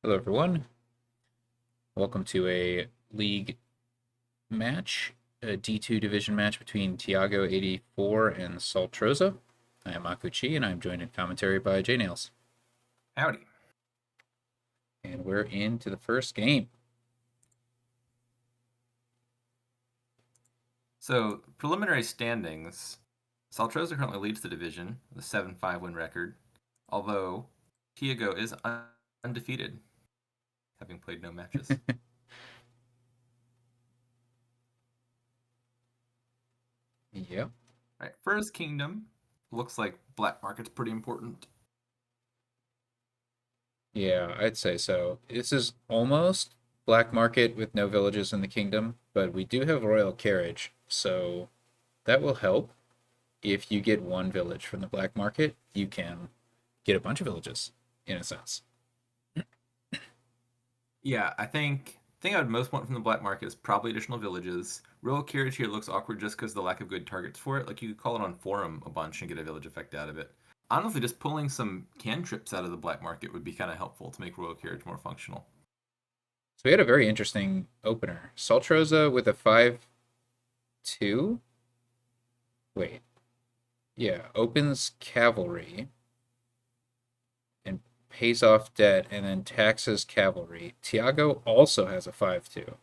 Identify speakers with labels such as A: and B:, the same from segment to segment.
A: Hello, everyone. Welcome to a league match, a D2 division match between Tiago84 and Saltroza. I am Akuchi, and I'm joined in commentary by JNails.
B: Howdy.
A: And we're into the first game.
B: So, preliminary standings. Saltroza currently leads the division with a 7-5 win record, although Tiago is undefeated, having played no matches.
A: Yep.
B: Right, first kingdom. Looks like black market's pretty important.
A: Yeah, I'd say so. This is almost black market with no villages in the kingdom, but we do have royal carriage, so that will help. If you get one village from the black market, you can get a bunch of villages, in a sense.
B: Yeah, I think the thing I would most want from the black market is probably additional villages. Royal carriage here looks awkward just because of the lack of good targets for it. Like you could call it on forum a bunch and get a village effect out of it. Honestly, just pulling some cantrips out of the black market would be kind of helpful to make royal carriage more functional.
A: So we had a very interesting opener. Saltroza with a 5-2. Wait. Yeah, opens cavalry and pays off debt and then taxes cavalry. Tiago also has a 5-2.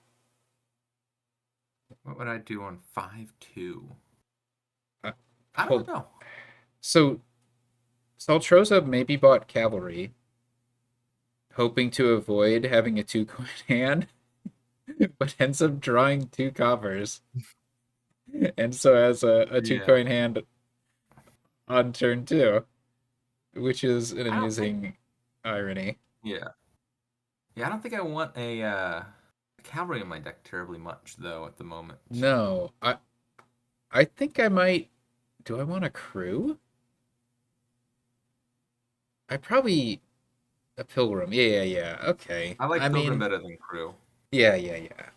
B: What would I do on 5-2?
A: Uh,
B: I don't
A: hold.
B: know.
A: So Saltroza maybe bought cavalry, hoping to avoid having a two-coin hand, but ends up drawing two coppers, and so has a
B: Yeah.
A: two-coin hand on turn two, which is an
B: I don't think.
A: amusing irony.
B: Yeah. Yeah, I don't think I want a cavalry in my deck terribly much though at the moment.
A: No, I think I might. Do I want a crew? I probably a pilgrim. Yeah, yeah, yeah. Okay.
B: I
A: I
B: like pilgrim
A: mean,
B: better than crew.
A: yeah, yeah, yeah.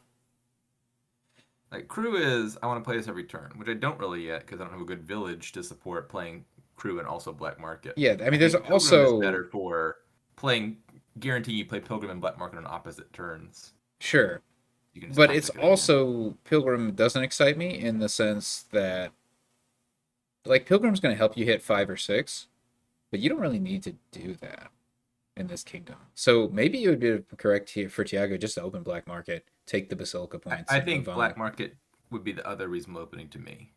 B: Like crew is I want to play this every turn, which I don't really yet because I don't have a good village to support playing crew and also black market.
A: Yeah, I
B: I
A: mean, there's
B: think pilgrim is
A: also
B: better for playing guaranteeing you play pilgrim and black market on opposite turns.
A: sure,
B: You can just
A: but it's
B: tactic it again.
A: also pilgrim doesn't excite me in the sense that like pilgrim's going to help you hit 5 or 6, but you don't really need to do that in this kingdom. So maybe it would be correct here for Tiago just to open black market, take the basilica points,
B: I
A: and move
B: think
A: on.
B: black market would be the other reasonable opening to me.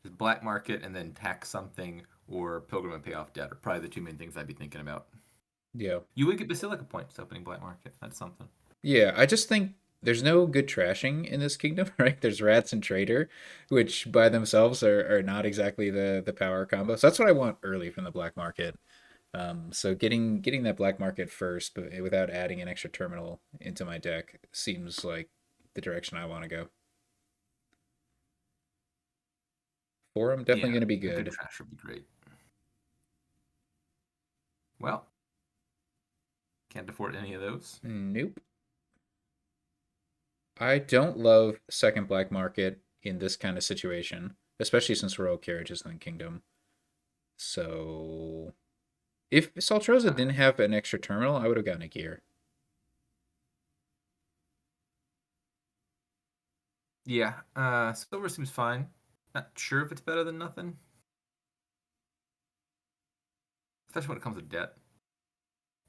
B: Just black market and then tax something or pilgrim and pay off debt are probably the two main things I'd be thinking about.
A: Yeah.
B: You would get basilica points opening black market. That's something.
A: Yeah, I just think there's no good trashing in this kingdom, right? There's rats and trader, which by themselves are not exactly the power combo. So that's what I want early from the black market. So getting that black market first, but without adding an extra terminal into my deck, seems like the direction I want to go. Forum definitely
B: Yeah,
A: going to be
B: a good
A: good.
B: trash would be great. Well, can't afford any of those.
A: Nope. I don't love second black market in this kind of situation, especially since royal carriage is in the kingdom. So if Saltroza
B: Uh,
A: didn't have an extra terminal, I would have gotten a gear.
B: yeah, silver seems fine. Not sure if it's better than nothing, especially when it comes to debt.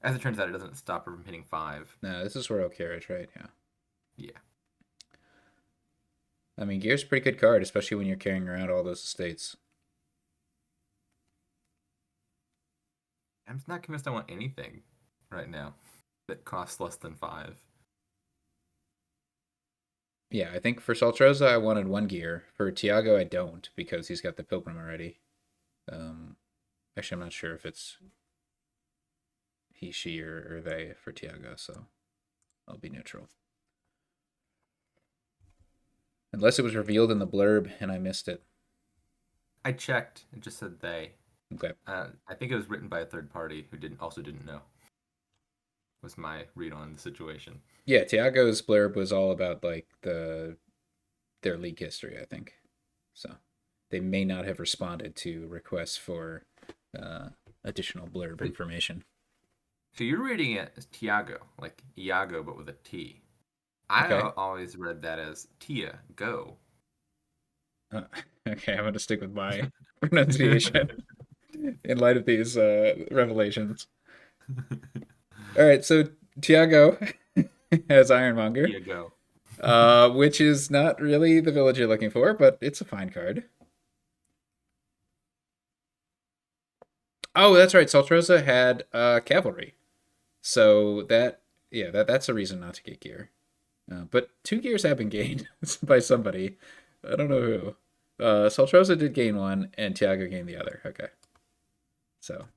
B: As it turns out, it doesn't stop her from hitting 5.
A: No, this is royal carriage, right? Yeah.
B: Yeah.
A: I mean, gear's a pretty good card, especially when you're carrying around all those estates.
B: I'm just not convinced I want anything right now that costs less than 5.
A: Yeah, I think for Saltroza, I wanted one gear. For Tiago, I don't because he's got the Pilgrim already. Um, Actually, I'm not sure if it's he, she, or they for Tiago, so I'll be neutral. Unless it was revealed in the blurb and I missed it.
B: I checked. It just said they.
A: Okay.
B: I think it was written by a third party who didn't know. Was my read on the situation.
A: Yeah, Tiago's blurb was all about like their league history, I think. So they may not have responded to requests for uh, additional blurb
B: But
A: information.
B: So you're reading it as Tiago, like Iago, but with a T. I
A: Okay.
B: always read that as Tia, go.
A: Uh, okay, I'm gonna stick with my pronunciation in light of these revelations. All right, so Tiago has Ironmonger,
B: Tia, go.
A: which is not really the village you're looking for, but it's a fine card. Oh, that's right. Saltroza had cavalry, so that's a reason not to get gear. But 2 gears have been gained by somebody. I don't know who. Saltroza did gain one, and Tiago gained the other. Okay, so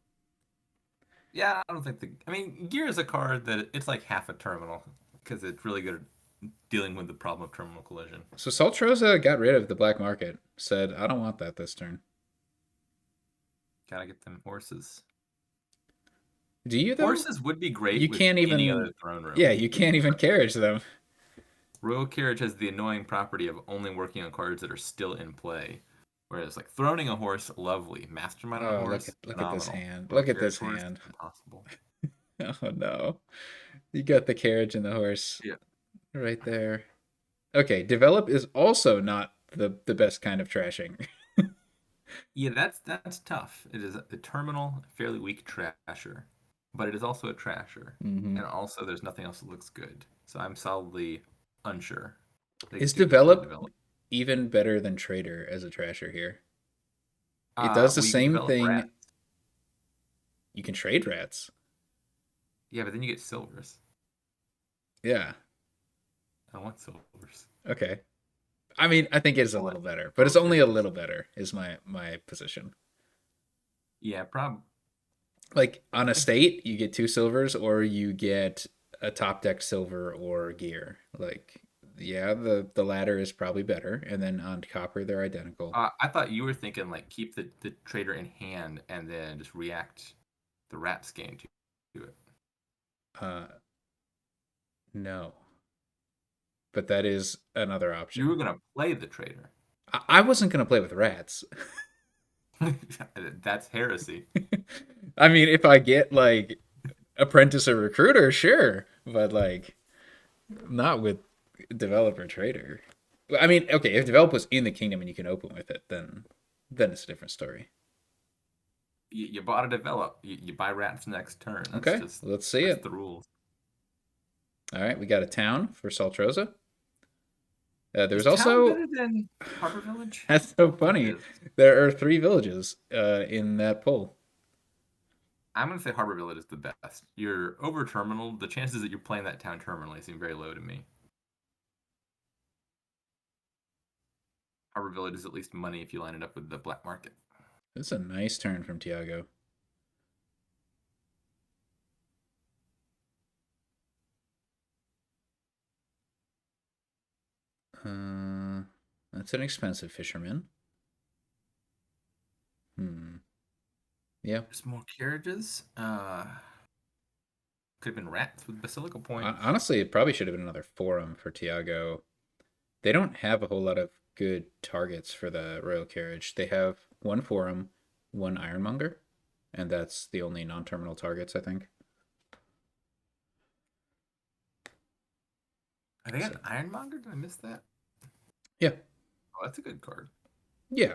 B: Yeah, I don't think the. I mean, Gear is a card that it's like half a terminal because it's really good at dealing with the problem of terminal collision.
A: Saltroza got rid of the black market. Said, "I don't want that this turn."
B: Gotta get them horses.
A: Do you though?
B: Horses would be
A: You
B: great with
A: can't
B: any
A: even.
B: other throne
A: Yeah,
B: room.
A: you can't even carriage them.
B: Royal Carriage has the annoying property of only working on cards that are still in play. Whereas, like, throning a horse, lovely. Mastermind on a
A: Oh,
B: horse,
A: look at this
B: phenomenal.
A: hand.
B: Royal
A: Look at
B: Carriage
A: this
B: horse,
A: hand.
B: impossible.
A: Oh no, you got the carriage and the horse
B: Yeah.
A: right there. Okay, develop is also not the best kind of trashing.
B: Yeah, that's tough. It is a terminal, fairly weak trasher, but it is also a trasher,
A: Hmm.
B: and also there's nothing else that looks good. So I'm solidly unsure. I think
A: Is
B: it's too tough to
A: develop
B: develop.
A: even better than trader as a trasher here? It does the
B: Well, you can
A: same
B: develop
A: thing.
B: rat.
A: You can trade rats.
B: Yeah, but then you get silvers.
A: Yeah.
B: I want silvers.
A: Okay. I mean, I think it is
B: I
A: a
B: want
A: little better, but
B: royal
A: it's only a
B: carriages.
A: little better. Is my position.
B: Yeah, prob.
A: Like on a state, you get 2 silvers, or you get a top deck silver or gear. Like, yeah, the latter is probably better, and then on copper they're identical.
B: I thought you were thinking like keep the trader in hand and then just react the rats game to it.
A: Uh, no, but that is another
B: You were
A: option.
B: gonna play the trader.
A: I wasn't gonna play with rats.
B: That's heresy.
A: I mean, if I get like apprentice or recruiter, sure, but like not with developer trader. I mean, okay, if develop was in the kingdom and you can open with it, then it's a different story.
B: You bought a develop. You buy rats next turn. That's
A: Okay,
B: just
A: let's see
B: that's
A: it.
B: the rules.
A: All right, we got a town for Saltroza.
B: Is
A: There's
B: town
A: also
B: better than Harbor Village?
A: that's so
B: I think it
A: funny.
B: is.
A: There are 3 villages in that poll.
B: I'm gonna say Harbor Village is the best. You're over terminal. The chances that you're playing that town terminally seem very low to me. Harbor Village is at least money if you line it up with the black market.
A: It's a nice turn from Tiago. Uh, that's an expensive fisherman. Hmm. Yeah.
B: There's more carriages. Could have been rats with basilica points.
A: Honestly, it probably should have been another forum for Tiago. They don't have a whole lot of good targets for the royal carriage. They have one forum, one ironmonger, and that's the only non-terminal targets, I think.
B: I think I
A: So
B: have Ironmonger. Did I miss that?
A: yeah,
B: Oh, that's a good card.
A: yeah.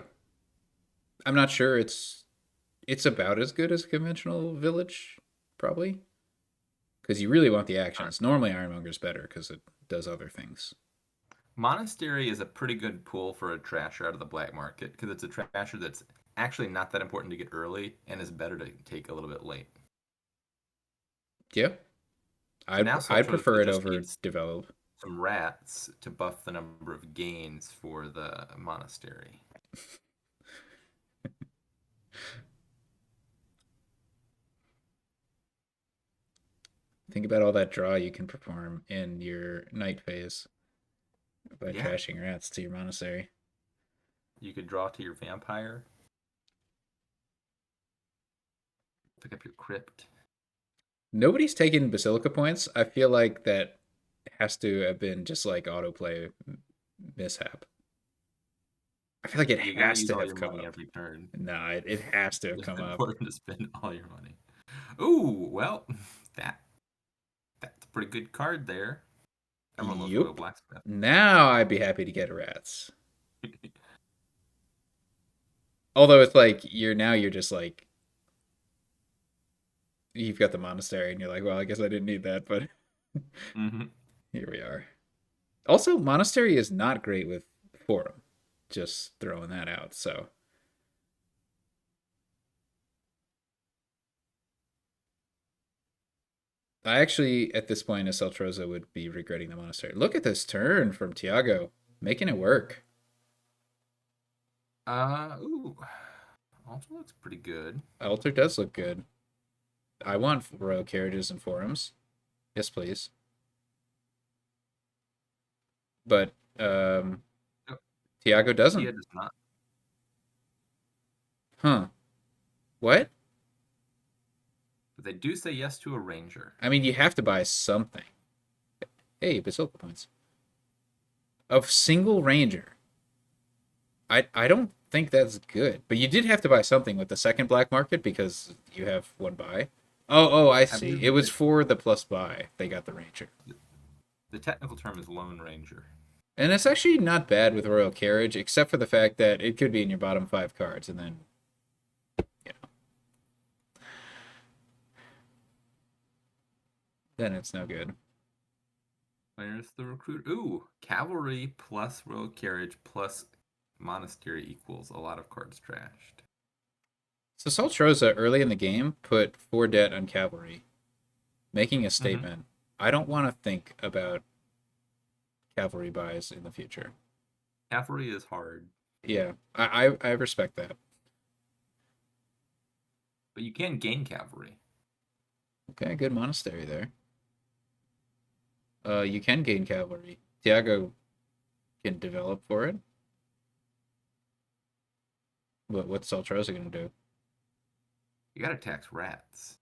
A: I'm not sure it's about as good as a conventional village, probably, because you really want the
B: All right.
A: actions. Normally, ironmonger's better because it does other things.
B: Monastery is a pretty good pool for a trasher out of the black market because it's a trasher that's actually not that important to get early and is better to take a little bit late.
A: Yeah,
B: So now
A: I'd
B: Saltroza
A: prefer it
B: just
A: over
B: needs
A: develop.
B: some rats to buff the number of gains for the monastery.
A: Think about all that draw you can perform in your night phase by
B: Yeah,
A: trashing rats to your monastery.
B: you could draw to your vampire, pick up your crypt.
A: Nobody's taken basilica points. I feel like that has to have been just like autoplay mishap. I feel like it
B: You gotta
A: has
B: use
A: to
B: all
A: have
B: your
A: come
B: money
A: up.
B: every turn.
A: No, it has to have
B: It's
A: come up.
B: important to spend all your money. Ooh, well, That that's a pretty good card there. Everyone loves Royal
A: Yup.
B: Blacksmith.
A: Now I'd be happy to get rats. Although it's like you're just like you've got the monastery and you're like, well, I guess I didn't need that, but
B: hmm
A: here we are. Also, monastery is not great with forum. Just throwing that out. So I actually, at this point, as Saltroza would be regretting the monastery. Look at this turn from Tiago, making it work.
B: Ooh. Also looks pretty good.
A: Altar does look good. I want royal carriages and forums. Yes, please. But
B: Oh,
A: Tiago
B: Tia
A: doesn't.
B: does not.
A: Huh. What?
B: But they do say yes to a ranger.
A: I mean, you have to buy something. Hey, Basilica points. Of single ranger. I don't think that's good. But you did have to buy something with the second black market because you have one buy. Oh, I
B: I
A: see.
B: believe
A: It was for the plus buy. They got the ranger.
B: the technical term is lone ranger.
A: And it's actually not bad with royal carriage, except for the fact that it could be in your bottom 5 cards, and then you know, then it's no good.
B: Where's the recruit? Ooh, cavalry plus royal carriage plus monastery equals a lot of cards trashed.
A: So Saltroza early in the game put 4 debt on cavalry, making a
B: Mm-hmm.
A: statement. I don't want to think about cavalry buys in the future.
B: Cavalry is hard,
A: Yeah, I respect that.
B: but you can gain cavalry.
A: Okay, good monastery there. You can gain cavalry. Tiago can develop for it. But what's Saltroza gonna do?
B: You gotta tax rats.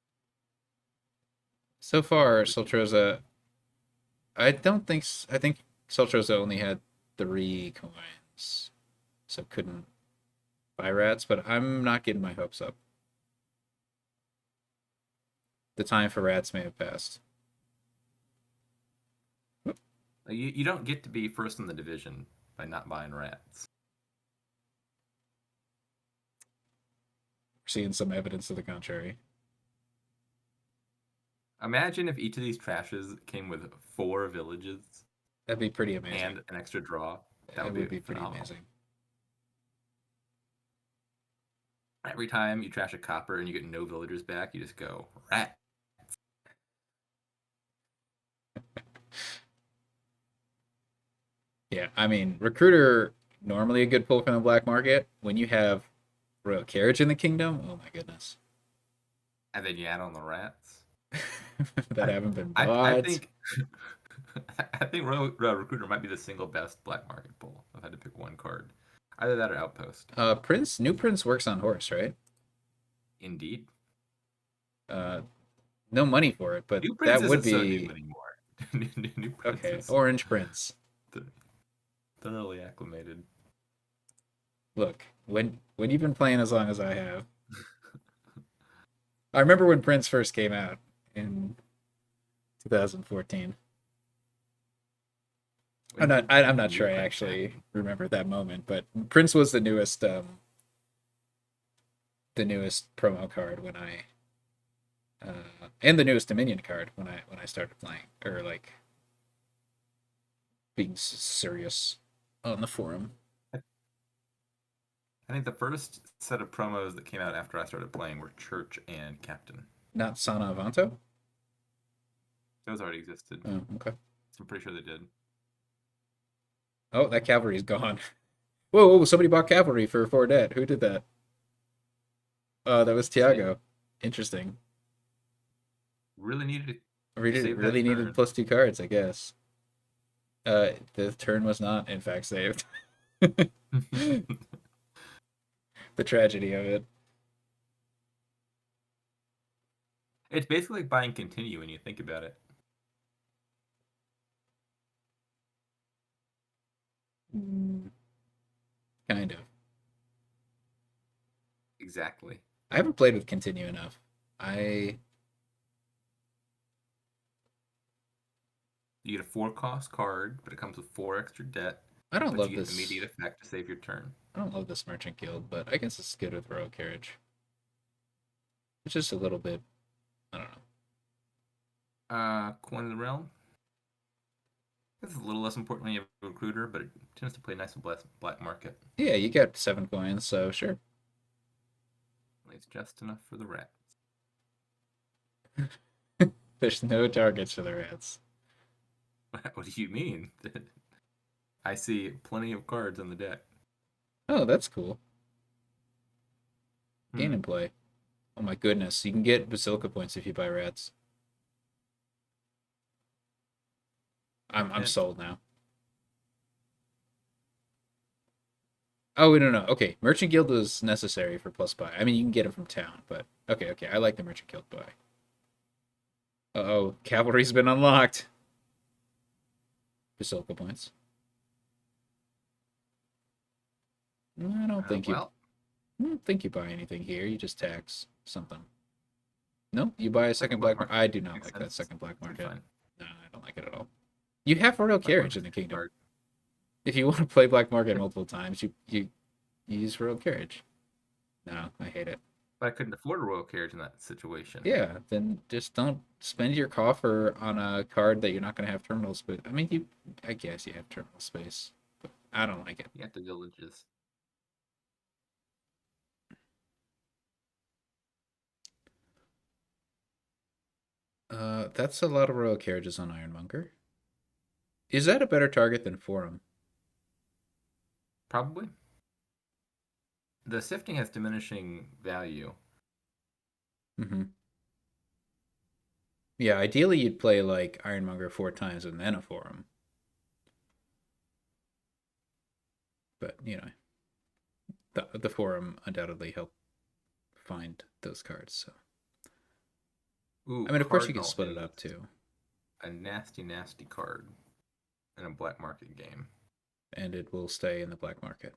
A: So far, Saltroza, I don't think. I think Saltroza only had 3 coins, so couldn't buy rats. But I'm not getting my hopes up. The time for rats may have passed.
B: You don't get to be first in the division by not buying rats.
A: We're seeing some evidence to the contrary.
B: Imagine if each of these trashes came with 4 villages
A: That'd be pretty amazing.
B: and an extra draw. That
A: It
B: would
A: would
B: be
A: be pretty
B: phenomenal.
A: amazing.
B: Every time you trash a copper and you get no villagers back, you just go rat.
A: Yeah, I mean, recruiter normally a good pull from the black market. When you have royal carriage in the kingdom, oh my goodness,
B: And then you add on the rats.
A: that
B: I
A: haven't been
B: I
A: bought.
B: think I think Royal Recruiter might be the single best black market pull. I've had to pick one card. Either that or Outpost.
A: New Prince works on horse, right?
B: Indeed.
A: Uh, no money for it, but
B: New Prince
A: that would
B: isn't so new
A: be
B: anymore. New Prince
A: okay.
B: is
A: Orange Prince.
B: thoroughly acclimated.
A: Look, when you've been playing as long as I have, I remember when Prince first came out in 2014.
B: When did
A: I'm not
B: New
A: sure I
B: Prince
A: actually
B: happen?
A: remember that moment, but Prince was the newest promo card when I and the newest Dominion card when I started playing or like being serious on the forum.
B: I think the first set of promos that came out after I started playing were Church and Captain.
A: Not Sana Avanto.
B: Those already existed.
A: Oh, okay.
B: So I'm pretty sure they did.
A: Oh, that cavalry is gone. Whoa, somebody bought cavalry for 4 debt. Who did that? That was
B: See?
A: Tiago. Interesting.
B: Really needed to
A: Really,
B: save
A: really
B: that
A: needed
B: turn.
A: +2 cards, I guess. The turn was not, in fact, saved. The tragedy of it.
B: It's basically like buying Continue when you think about it.
A: Mm, kind of.
B: Exactly.
A: I haven't played with Continue enough. I
B: You get a 4 cost card, but it comes with 4 extra debt,
A: I don't
B: but
A: love
B: you get
A: this.
B: immediate effect to save your turn.
A: I don't love this merchant guild, but I guess it's good with royal carriage. It's just a little bit. I don't know.
B: Coin of the Realm. This is a little less important when you have a recruiter, but it tends to play nice with black market.
A: Yeah, you got 7 coins, so sure.
B: It's just enough for the rat.
A: There's no targets for the rats.
B: What do you mean? I see plenty of cards on the deck.
A: Oh, that's cool. Gain
B: Hmm.
A: and play. Oh my goodness, you can get Basilica points if you buy rats. I'm
B: Okay.
A: sold now. Oh no no okay. Merchant guild was necessary for plus buy. I mean you can get it from town, but okay. I like the merchant guild buy. Uh-oh, cavalry's been unlocked. Basilica points. I don't think you
B: Well,
A: I don't think you buy anything here. You just tax something. No, you buy a
B: second
A: second
B: black
A: black market.
B: market
A: I do not
B: makes
A: like that
B: sense.
A: second black
B: Seems
A: market.
B: fine.
A: No, I don't like it at all. You have royal
B: Black
A: carriage in
B: market's
A: the
B: a good
A: kingdom.
B: card.
A: If you want to play black market multiple times, you use royal carriage. No, I hate it.
B: But I couldn't afford a royal carriage in that situation.
A: Yeah, then just don't spend your coffer on a card that you're not going to have terminal space. I mean, I guess you have terminal space, but I don't like it.
B: You got the villages.
A: That's a lot of royal carriages on Ironmonger. Is that a better target than Forum?
B: Probably. The sifting has diminishing value.
A: Mm-hmm. Yeah, ideally you'd play like Ironmonger 4 times and then a Forum. But, the Forum undoubtedly helped find those cards, so.
B: Ooh,
A: I mean, of course you can
B: Cardinal
A: split it up
B: is
A: too,
B: a nasty, nasty card in a black market game.
A: and it will stay in the black market.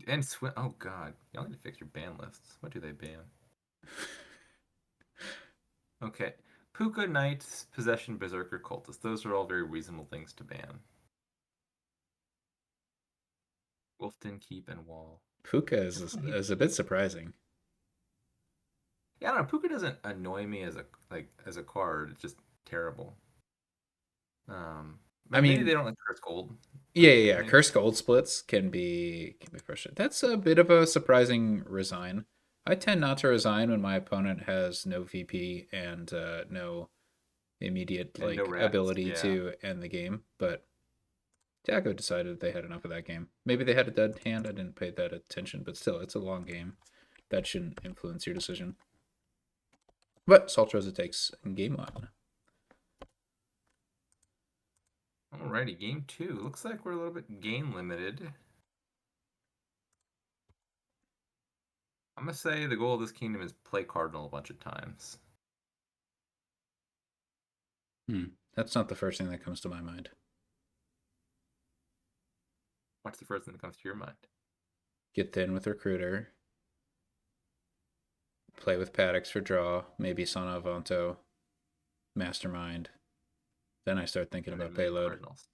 B: And swim. Oh god, y'all need to fix your ban lists. What do they ban? Okay, Puka Knights, Possession, Berserker, Cultist. Those are all very reasonable things to ban. Wolfden, Keep, and Wall.
A: Puka
B: Definitely hate
A: is a bit
B: Keep.
A: surprising.
B: Yeah, I don't know. Puka doesn't annoy me as a card. It's just terrible.
A: I
B: Maybe they
A: mean,
B: don't like Curse Gold,
A: yeah.
B: maybe.
A: Curse gold splits can be frustrating. That's a bit of a surprising resign. I tend not to resign when my opponent has no VP and no immediate
B: And no
A: like
B: rats.
A: ability
B: Yeah.
A: to end the game. But Tiago decided they had enough of that game. Maybe they had a dead hand. I didn't pay that attention, but still, it's a long game. That shouldn't influence your decision. But Saltroza takes in game one.
B: Alrighty, game two. Looks like we're a little bit game limited. I'm gonna say the goal of this kingdom is play Cardinal a bunch of times.
A: That's not the first thing that comes to my mind.
B: What's the first thing that comes to your mind?
A: Get thin with Recruiter. Play with Paddocks for draw. Maybe Sana Avanto. Mastermind. Then I start thinking
B: And then
A: about
B: many
A: payload.
B: Cardinals.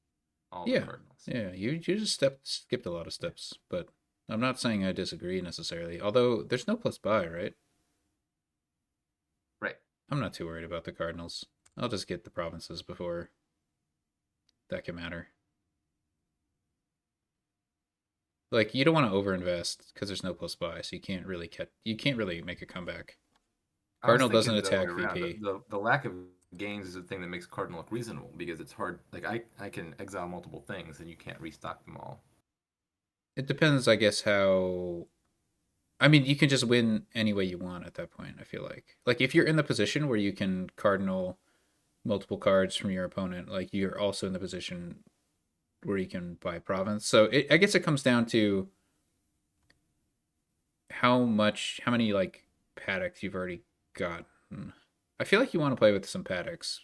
B: All the
A: Yeah,
B: Cardinals.
A: yeah. You just skipped a lot of steps, but I'm not saying I disagree necessarily. Although there's no plus buy, right?
B: Right.
A: I'm not too worried about the Cardinals. I'll just get the provinces before that can matter. Like you don't want to overinvest because there's no plus buy, so you can't really make a comeback.
B: I was
A: Cardinal doesn't
B: thinking the other way
A: attack
B: around.
A: VP.
B: The lack of gains is the thing that makes Cardinal look reasonable because it's hard. Like I can exile multiple things and you can't restock them all.
A: It depends, I guess, how. I mean, you can just win any way you want at that point. I feel like if you're in the position where you can Cardinal multiple cards from your opponent, like you're also in the position where you can buy province. So I guess it comes down to how many like paddocks you've already gotten. I feel like you want to play with some paddocks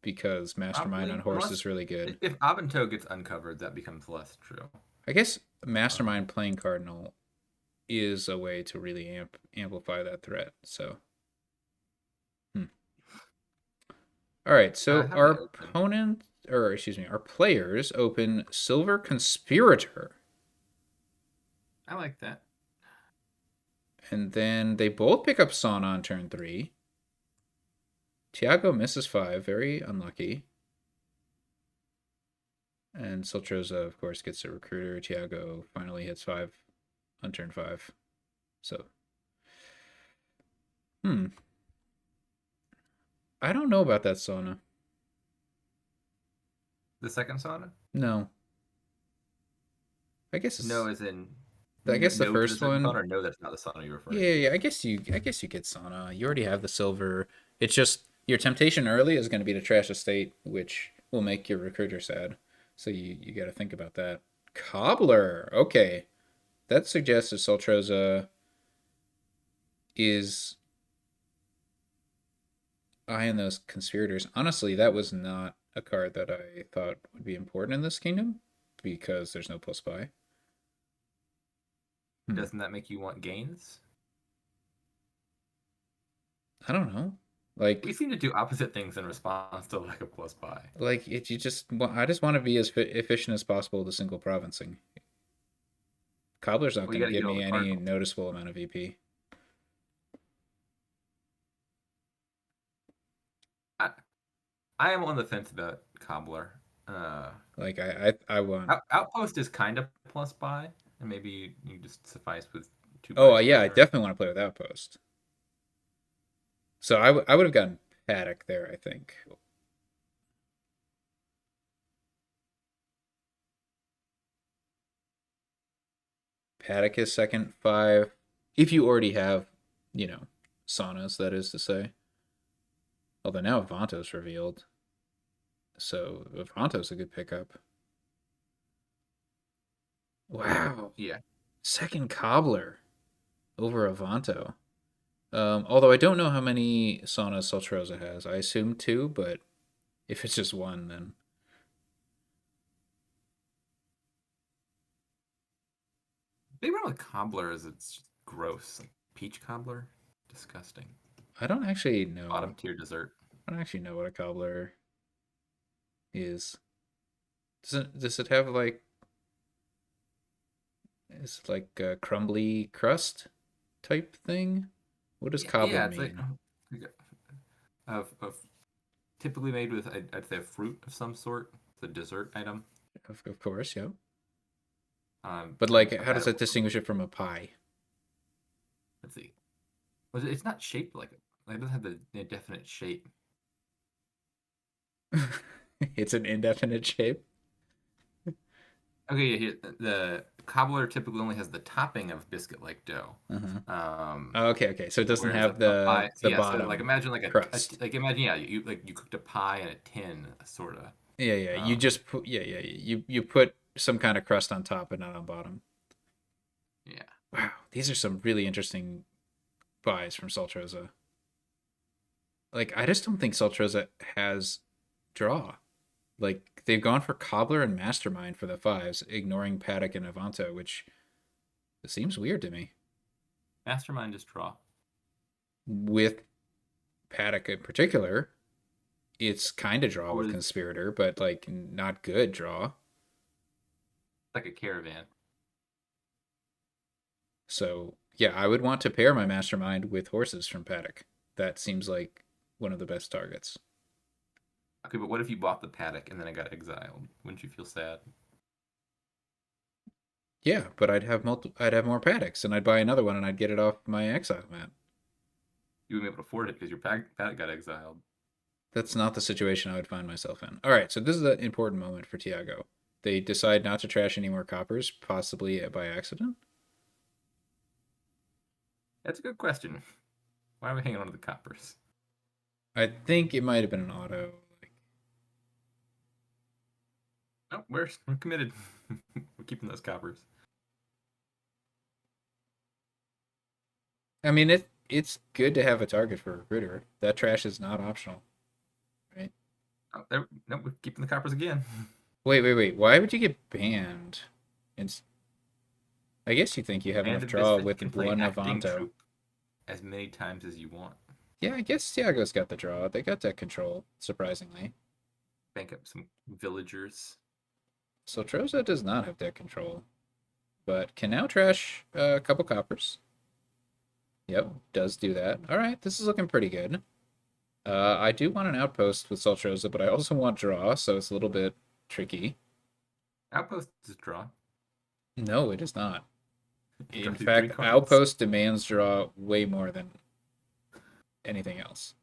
A: because Mastermind on
B: Probably,
A: horse
B: unless
A: is really good.
B: if Avanto gets uncovered, that becomes less true.
A: I guess
B: Um,
A: Mastermind playing Cardinal is a way to really amplify that threat. So, hmm. All right. So
B: how do
A: our
B: they open?
A: opponent or excuse me, our players open Silver Conspirator.
B: I like that.
A: And then they both pick up Sauna on turn 3. Tiago misses 5, very unlucky. And Saltroza, of course, gets a recruiter. Tiago finally hits 5 on turn 5. So, I don't know about that Sauna.
B: The second sauna?
A: No. I guess
B: No,
A: it's,
B: as in
A: I guess the
B: no to the
A: first
B: second
A: one.
B: sauna, or no, that's not the sauna you're referring
A: Yeah,
B: to.
A: yeah, I guess you get Sauna. You already have the silver. It's just your temptation early is going to be to trash a state, which will make your recruiter sad. So you got to think about that. Cobbler. Okay. That suggests that Saltroza is eyeing those conspirators. Honestly, that was not a card that I thought would be important in this kingdom because there's no plus buy.
B: Doesn't that make you want gains?
A: I don't know.
B: We
A: Like
B: seem to do opposite things in response to lack of plus buy.
A: you just I just want to be as efficient as possible with the single provincing. Cobbler's not
B: Well, you
A: going
B: got
A: to
B: to
A: give
B: get all
A: me
B: the
A: any
B: cardinals.
A: noticeable amount of VP.
B: I, I am on the fence about Cobbler. Uh,
A: Like I want.
B: Outpost is kind of plus buy, and maybe you just suffice with two
A: Oh
B: buys per
A: yeah, I
B: turn.
A: definitely want to play with Outpost. So I would have gotten Paddock there. I think Paddock is second 5. If you already have, you know, saunas, that is to say. Although now Avanto's revealed, so Avanto's a good pickup. Wow,
B: Yeah.
A: second Cobbler over Avanto. Although I don't know how many saunas Saltroza has. I assume 2, but if it's just 1, then
B: Big problem with Cobbler is it's just gross. Like peach cobbler, disgusting.
A: I don't actually know.
B: Bottom tier dessert.
A: I don't actually know what a cobbler is. Does it have like is it like a crumbly crust type thing? What does cobbler
B: Yeah, it's
A: mean?
B: like of typically made with I'd say a fruit of some sort. It's a dessert item.
A: Of course, yeah. But
B: And
A: like,
B: a
A: how does
B: batter.
A: that distinguish it from a pie?
B: Let's see. It's not shaped like it. Like, it doesn't have the indefinite shape.
A: It's an indefinite shape.
B: Okay, yeah, here, the cobbler typically only has the topping of biscuit-like dough.
A: Uh-huh.
B: Um,
A: Oh, okay, okay. So it doesn't
B: whereas
A: have
B: a pie,
A: the
B: yeah. So like
A: bottom
B: imagine like
A: crust.
B: like imagine yeah, you cooked a pie in a tin, sort of.
A: Yeah, yeah. You
B: Um,
A: just put yeah. You put some kind of crust on top, but not on bottom.
B: yeah.
A: Wow, these are some really interesting buys from Saltroza. Like, I just don't think Saltroza has draw. Like, they've gone for Cobbler and Mastermind for the 5s, ignoring Paddock and Avanto, which seems weird to me.
B: Mastermind is draw.
A: With Paddock in particular, it's kind of draw
B: Or
A: with
B: it's
A: Conspirator, but like not good draw.
B: like a caravan.
A: So yeah, I would want to pair my Mastermind with horses from Paddock. That seems like one of the best targets.
B: Okay, but what if you bought the paddock and then it got exiled? Wouldn't you feel sad?
A: Yeah, but I'd have more Paddocks, and I'd buy another one, and I'd get it off my exile mat.
B: You wouldn't be able to afford it because your paddock got exiled.
A: That's not the situation I would find myself in. All right, so this is an important moment for Tiago. They decide not to trash any more coppers, possibly by accident.
B: That's a good question. Why are we hanging on to the coppers?
A: I think it might have been an auto.
B: No, we're committed. We're keeping those coppers.
A: I mean, it's good to have a target for a recruiter. That trash is not optional, right?
B: Oh, no, we're keeping the coppers again.
A: Wait. Why would you get banned? It's, I guess you think you have
B: And
A: enough
B: in this
A: draw
B: fit, you
A: with
B: can play
A: one
B: acting
A: Avanto.
B: troop as many times as you want.
A: Yeah, I guess Tiago's got the draw. They got that control, surprisingly.
B: Bank up some villagers.
A: Saltroza does not have deck control, but can now trash a couple coppers. Yep, does do that. All right, this is looking pretty good. I do want an outpost with Saltroza, but I also want draw, so it's a little bit tricky.
B: Outpost is draw.
A: No, it is not.
B: Draw
A: In
B: through 3
A: fact,
B: cards.
A: outpost demands draw way more than anything else.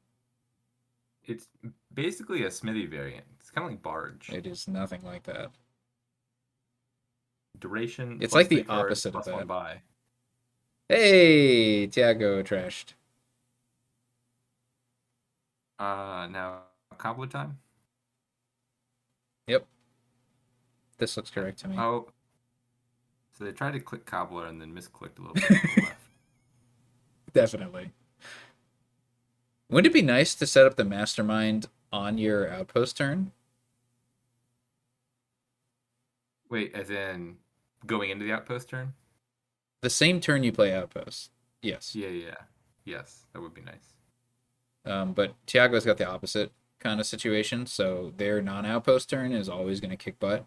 B: It's basically a smithy variant. It's kind of like barge.
A: It is nothing like that.
B: Duration
A: It's
B: plus
A: like the
B: 3 cards
A: opposite of
B: plus 1
A: that.
B: buy.
A: Hey, Tiago trashed.
B: Now cobbler time.
A: Yep, this looks correct to me.
B: Oh, so they tried to click cobbler and then misclicked a little bit to the left.
A: Definitely. Wouldn't it be nice to set up the mastermind on your outpost turn?
B: Wait, as in going into the outpost turn?
A: The same turn you play outpost. Yes.
B: Yeah, yeah. Yes, that would be nice.
A: But Tiago's got the opposite kind of situation, so their non-outpost turn is always going to kick butt,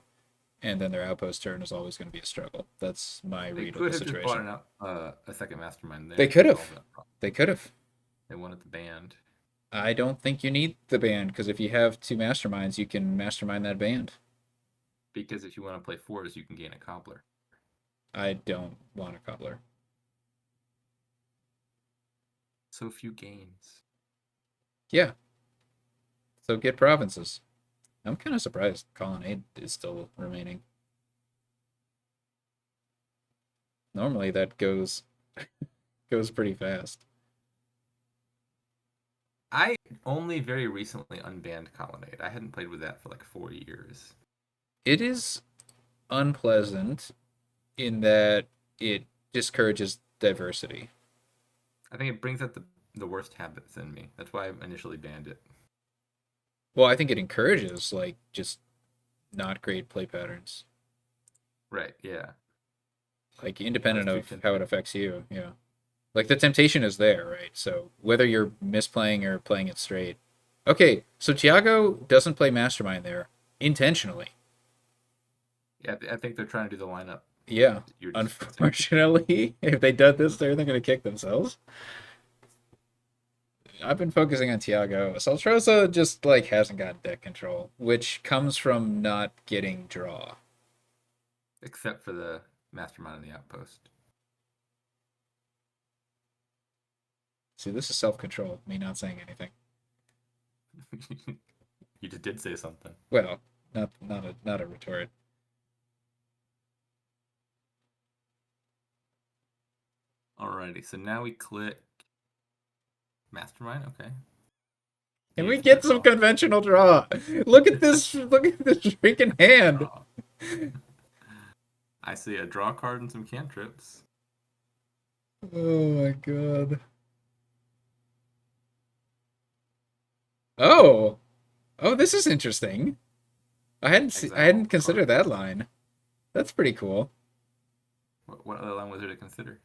A: and then their outpost turn is always going to be a struggle. That's my
B: They
A: read of the
B: could have just bought
A: situation.
B: a second mastermind there
A: They
B: to
A: could
B: solve
A: have.
B: that problem.
A: They could have.
B: They wanted the band.
A: I don't think you need the band because if you have two masterminds, you can mastermind that band.
B: Because if you want to play fours, you can gain a cobbler.
A: I don't want a cobbler.
B: So few gains.
A: Yeah. So get provinces. I'm kind of surprised Colonnade is still remaining. Normally that goes pretty fast.
B: I only very recently unbanned Colonnade. I hadn't played with that for like 4 years.
A: It is unpleasant in that it discourages diversity.
B: I think it brings out the worst habits in me. That's why I initially banned it.
A: Well, I think it encourages like just not great play patterns,
B: Right, yeah.
A: like
B: Not as
A: independent
B: too
A: of how it
B: tempting.
A: affects you. Yeah, like the temptation is there, right? So whether you're misplaying or playing it straight. Okay, so Tiago doesn't play Mastermind there intentionally.
B: Yeah, I think they're trying to do the lineup
A: Yeah,
B: you're discussing.
A: unfortunately, if they did this there, they're going to kick themselves. I've been focusing on Tiago. Saltroza just like hasn't got deck control, which comes from not getting draw.
B: Except for the mastermind and the outpost.
A: See, this is self-control, me not saying anything.
B: You just did say something.
A: Well, not a retort.
B: Alrighty, so now we click mastermind. Okay.
A: Can we
B: Beautiful
A: get some
B: draw.
A: conventional draw? Look at this! Look at this freaking hand.
B: Draw. I see a draw card and some cantrips.
A: Oh my god. Oh, oh, this is interesting. I hadn't
B: Exile
A: considered
B: card.
A: that line. That's pretty cool.
B: What other line was there to consider?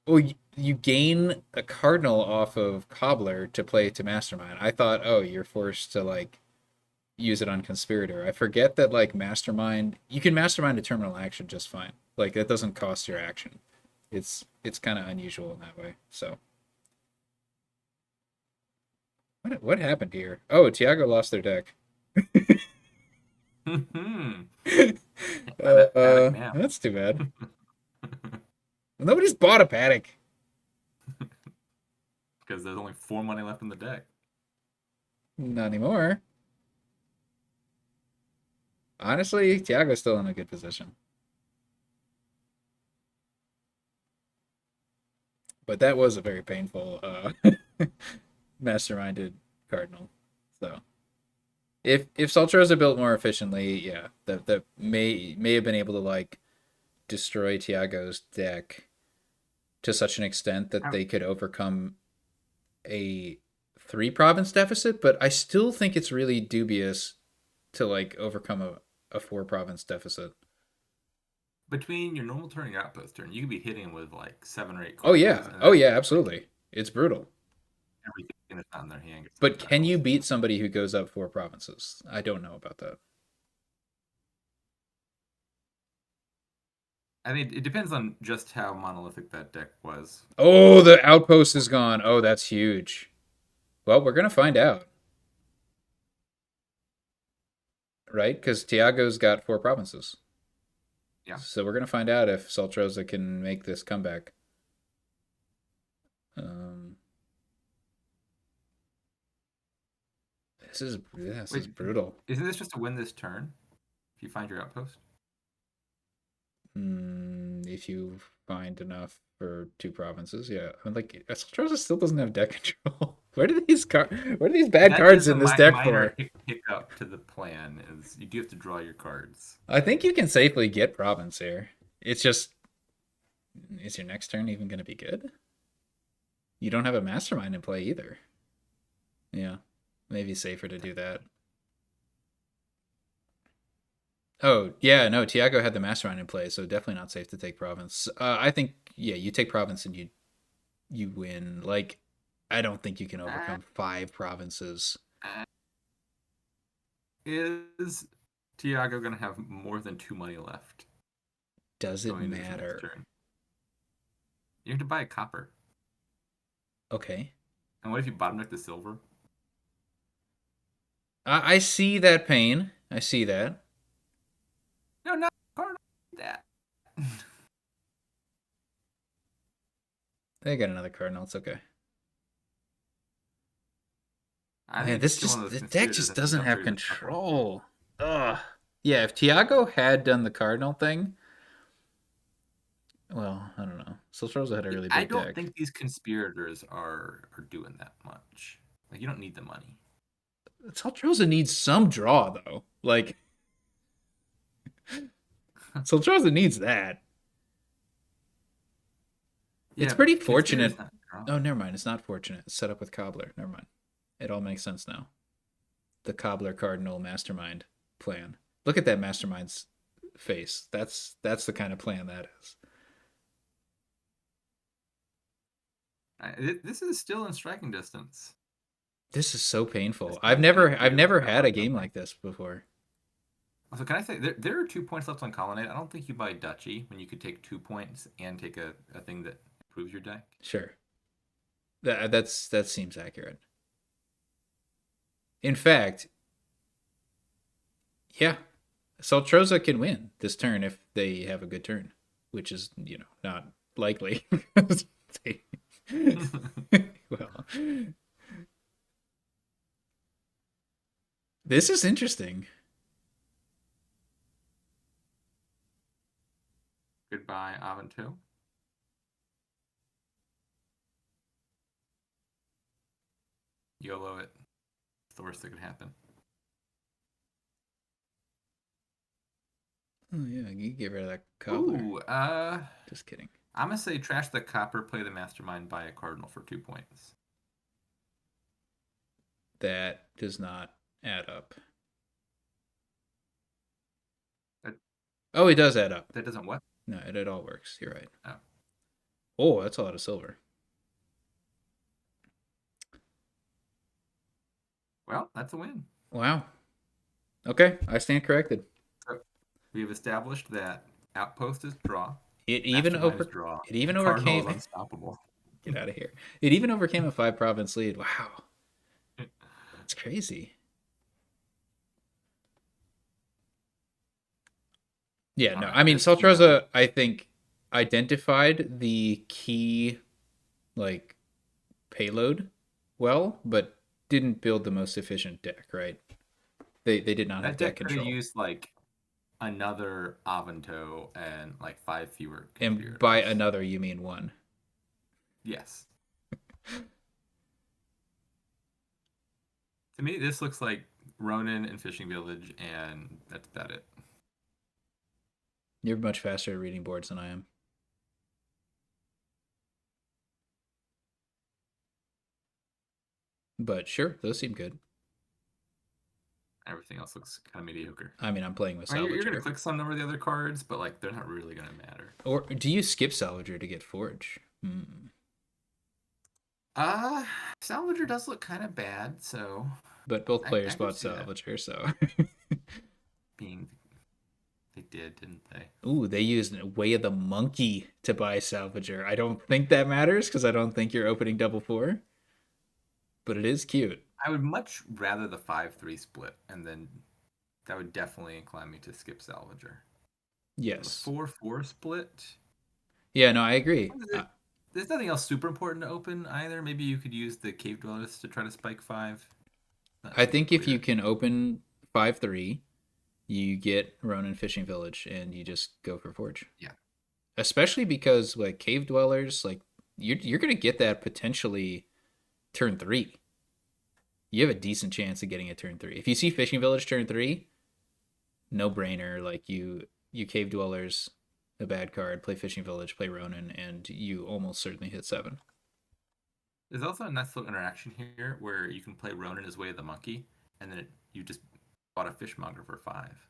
A: Well, you gain a cardinal off of Cobbler to play to Mastermind. I thought, oh, you're forced to like use it on Conspirator. I forget that like Mastermind, you can Mastermind a terminal action just fine. Like that doesn't cost your action. It's kind of unusual in that way. So what happened here? Oh, Tiago lost their deck.
B: Paddock now.
A: That's too bad. Nobody's bought a paddock.
B: Because there's only 4 money left in the deck.
A: Not anymore. Honestly, Tiago's still in a good position. But that was a very painful masterminded Cardinal. So if Saltroza built more efficiently, yeah, that may have been able to like destroy Tiago's deck to such an extent that they could overcome a 3 province deficit, but I still think it's really dubious to like overcome a 4 province deficit.
B: Between your normal turn and your outpost turn, you could be hitting with like 7 or 8
A: Oh
B: cards.
A: yeah.
B: And
A: Oh
B: that
A: yeah,
B: like
A: absolutely. It's brutal.
B: everything and it's not in their hand gets
A: But
B: double
A: can you
B: battles.
A: beat somebody who goes up 4 provinces? I don't know about that.
B: I mean, it depends on just how monolithic that deck was.
A: Oh, the outpost is gone. Oh, that's huge. Well, we're gonna find out, right? Because Tiago's got 4 provinces.
B: Yeah.
A: So we're gonna find out if Saltroza can make this comeback. Um, this is
B: Wait,
A: brutal.
B: isn't this just to win this turn? If you find your outpost?
A: If you find enough for 2 provinces, yeah. I'm like Saltroza still doesn't have deck control. What are these bad
B: That is
A: cards
B: a
A: in this deck
B: minor
A: for?
B: hiccup to the plan. Is you do have to draw your cards.
A: I think you can safely get province here. It's just, is your next turn even going to be good? You don't have a mastermind in play either. Yeah, maybe safer to do that. Oh, yeah, no, Tiago had the mastermind in play, so definitely not safe to take province. I think, yeah, you take province and you win. Like, I don't think you can overcome 5 provinces.
B: Is Tiago going to have more than 2 money left
A: Does it
B: going into his next
A: matter?
B: turn? You have to buy a copper.
A: Okay.
B: And what if you bottom deck the silver?
A: I see that pain. I see that.
B: No, not Cardinal. That.
A: They got another Cardinal. It's okay.
B: I
A: Man,
B: think it's still one of those
A: the deck
B: conspirators
A: just
B: that the
A: doesn't
B: jump
A: have
B: trade is tough one.
A: control. Ugh. Yeah, if Tiago had done the Cardinal thing, well, I don't know. Saltroza had a really
B: I
A: big
B: don't
A: deck.
B: think these conspirators are doing that much. Like you don't need the money.
A: Saltroza needs some draw though. Like Saltroza needs that. It's
B: Yeah,
A: pretty
B: but conspirators
A: fortunate.
B: not draw.
A: Oh, never mind. It's not fortunate. It's set up with Cobbler. Never mind. It all makes sense now. The Cobbler Cardinal Mastermind plan. Look at that Mastermind's face. That's the kind of plan that is.
B: This is still in striking distance.
A: This is so
B: This
A: painful.
B: game's gonna
A: I've
B: feel like
A: never
B: a
A: had a
B: hard
A: game
B: number.
A: like this before.
B: Also, can I say there are 2 points left on Colonnade? I don't think you buy Duchy when you could take 2 points and take a thing that improves your deck.
A: Sure. That seems accurate. In fact, yeah, Saltroza can win this turn if they have a good turn, which is, not likely. Well, this is interesting.
B: Goodbye, Avento. YOLO it. It's the worst that could happen.
A: Oh yeah, you get rid of that cobbler.
B: Ooh,
A: Just kidding.
B: I'm gonna say trash the copper, play the mastermind, buy a cardinal for 2 points.
A: That does not add up.
B: That,
A: Oh, it does add up.
B: that doesn't what?
A: No, it all works. You're right.
B: Oh.
A: Oh, that's a lot of silver.
B: Well, that's a win.
A: Wow. Okay, I stand corrected.
B: So we have established that Outpost is draw,
A: It even
B: Mastermind is
A: over
B: draw,
A: it even
B: and Cardinal is
A: overcame
B: unstoppable.
A: get out of here. It even overcame a 5 province lead. Wow. That's crazy. Yeah,
B: All
A: no.
B: right,
A: I mean,
B: this kingdom.
A: Saltroza, I think, identified the key like payload well, but didn't build the most efficient deck, right? They did not have
B: That
A: deck
B: deck could have
A: control.
B: used like another Avento and like 5 fewer
A: And by
B: conspirators.
A: another you mean one.
B: Yes. To me, this looks like Ronin and Fishing Village, and that's about it.
A: You're much faster at reading boards than I am. But sure, those seem good.
B: Everything else looks kind of mediocre.
A: I mean, I'm playing with
B: I mean, you're gonna
A: Salvager.
B: click some number of the other cards, but like they're not really gonna matter.
A: Or do you skip Salvager to get Forge? Hmm.
B: Uh, Salvager does look kind of bad, so
A: But both
B: I
A: players
B: could
A: bought
B: see that
A: Salvager, so.
B: being they did, didn't they?
A: Ooh, they used Way of the Monkey to buy Salvager. I don't think that matters because I don't think you're opening double four, but it is cute.
B: I would much rather the 5-3 split, and then that would definitely incline me to skip Salvager. The
A: Yes.
B: 4-4 split.
A: Yeah, no, I agree.
B: There's nothing else super important to open either. Maybe you could use the Cave Dwellers to try to spike 5. Not
A: I
B: super
A: think if you
B: clear.
A: can open 5-3, you get Ronin Fishing Village and you just go for Forge.
B: Yeah.
A: Especially because like Cave Dwellers, like you're gonna get that potentially turn 3. You have a decent chance of getting a turn 3. If you see Fishing Village turn 3, no brainer. Like you Cave Dwellers, a bad card, play Fishing Village, play Ronin, and you almost certainly hit 7.
B: There's also a nice little interaction here where you can play Ronin as Way of the Monkey, and then you just bought a Fishmonger for 5.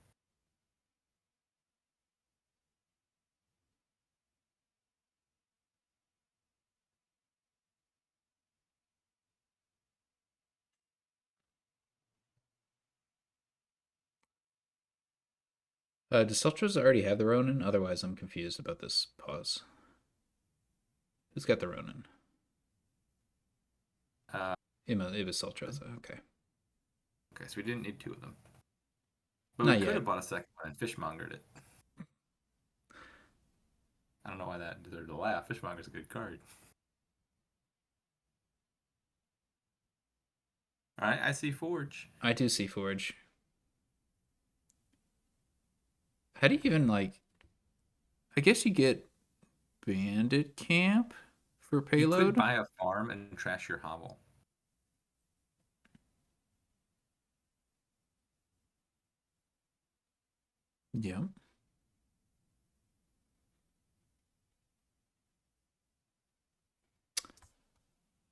A: Does Saltroza already have the Ronin? Otherwise, I'm confused about this pause. Who's got the Ronin?
B: Uh,
A: It was Saltroza. Okay.
B: okay, so we didn't need 2 of them. But we
A: Not
B: could
A: yet.
B: have bought a second one and Fishmongered it. I don't know why that deserved a laugh. Fishmonger's a good card. Alright, I see Forge.
A: I do see Forge. How do you even like? I guess you get Bandit Camp for
B: You could
A: payload.
B: buy a farm and trash your hovel.
A: Yeah.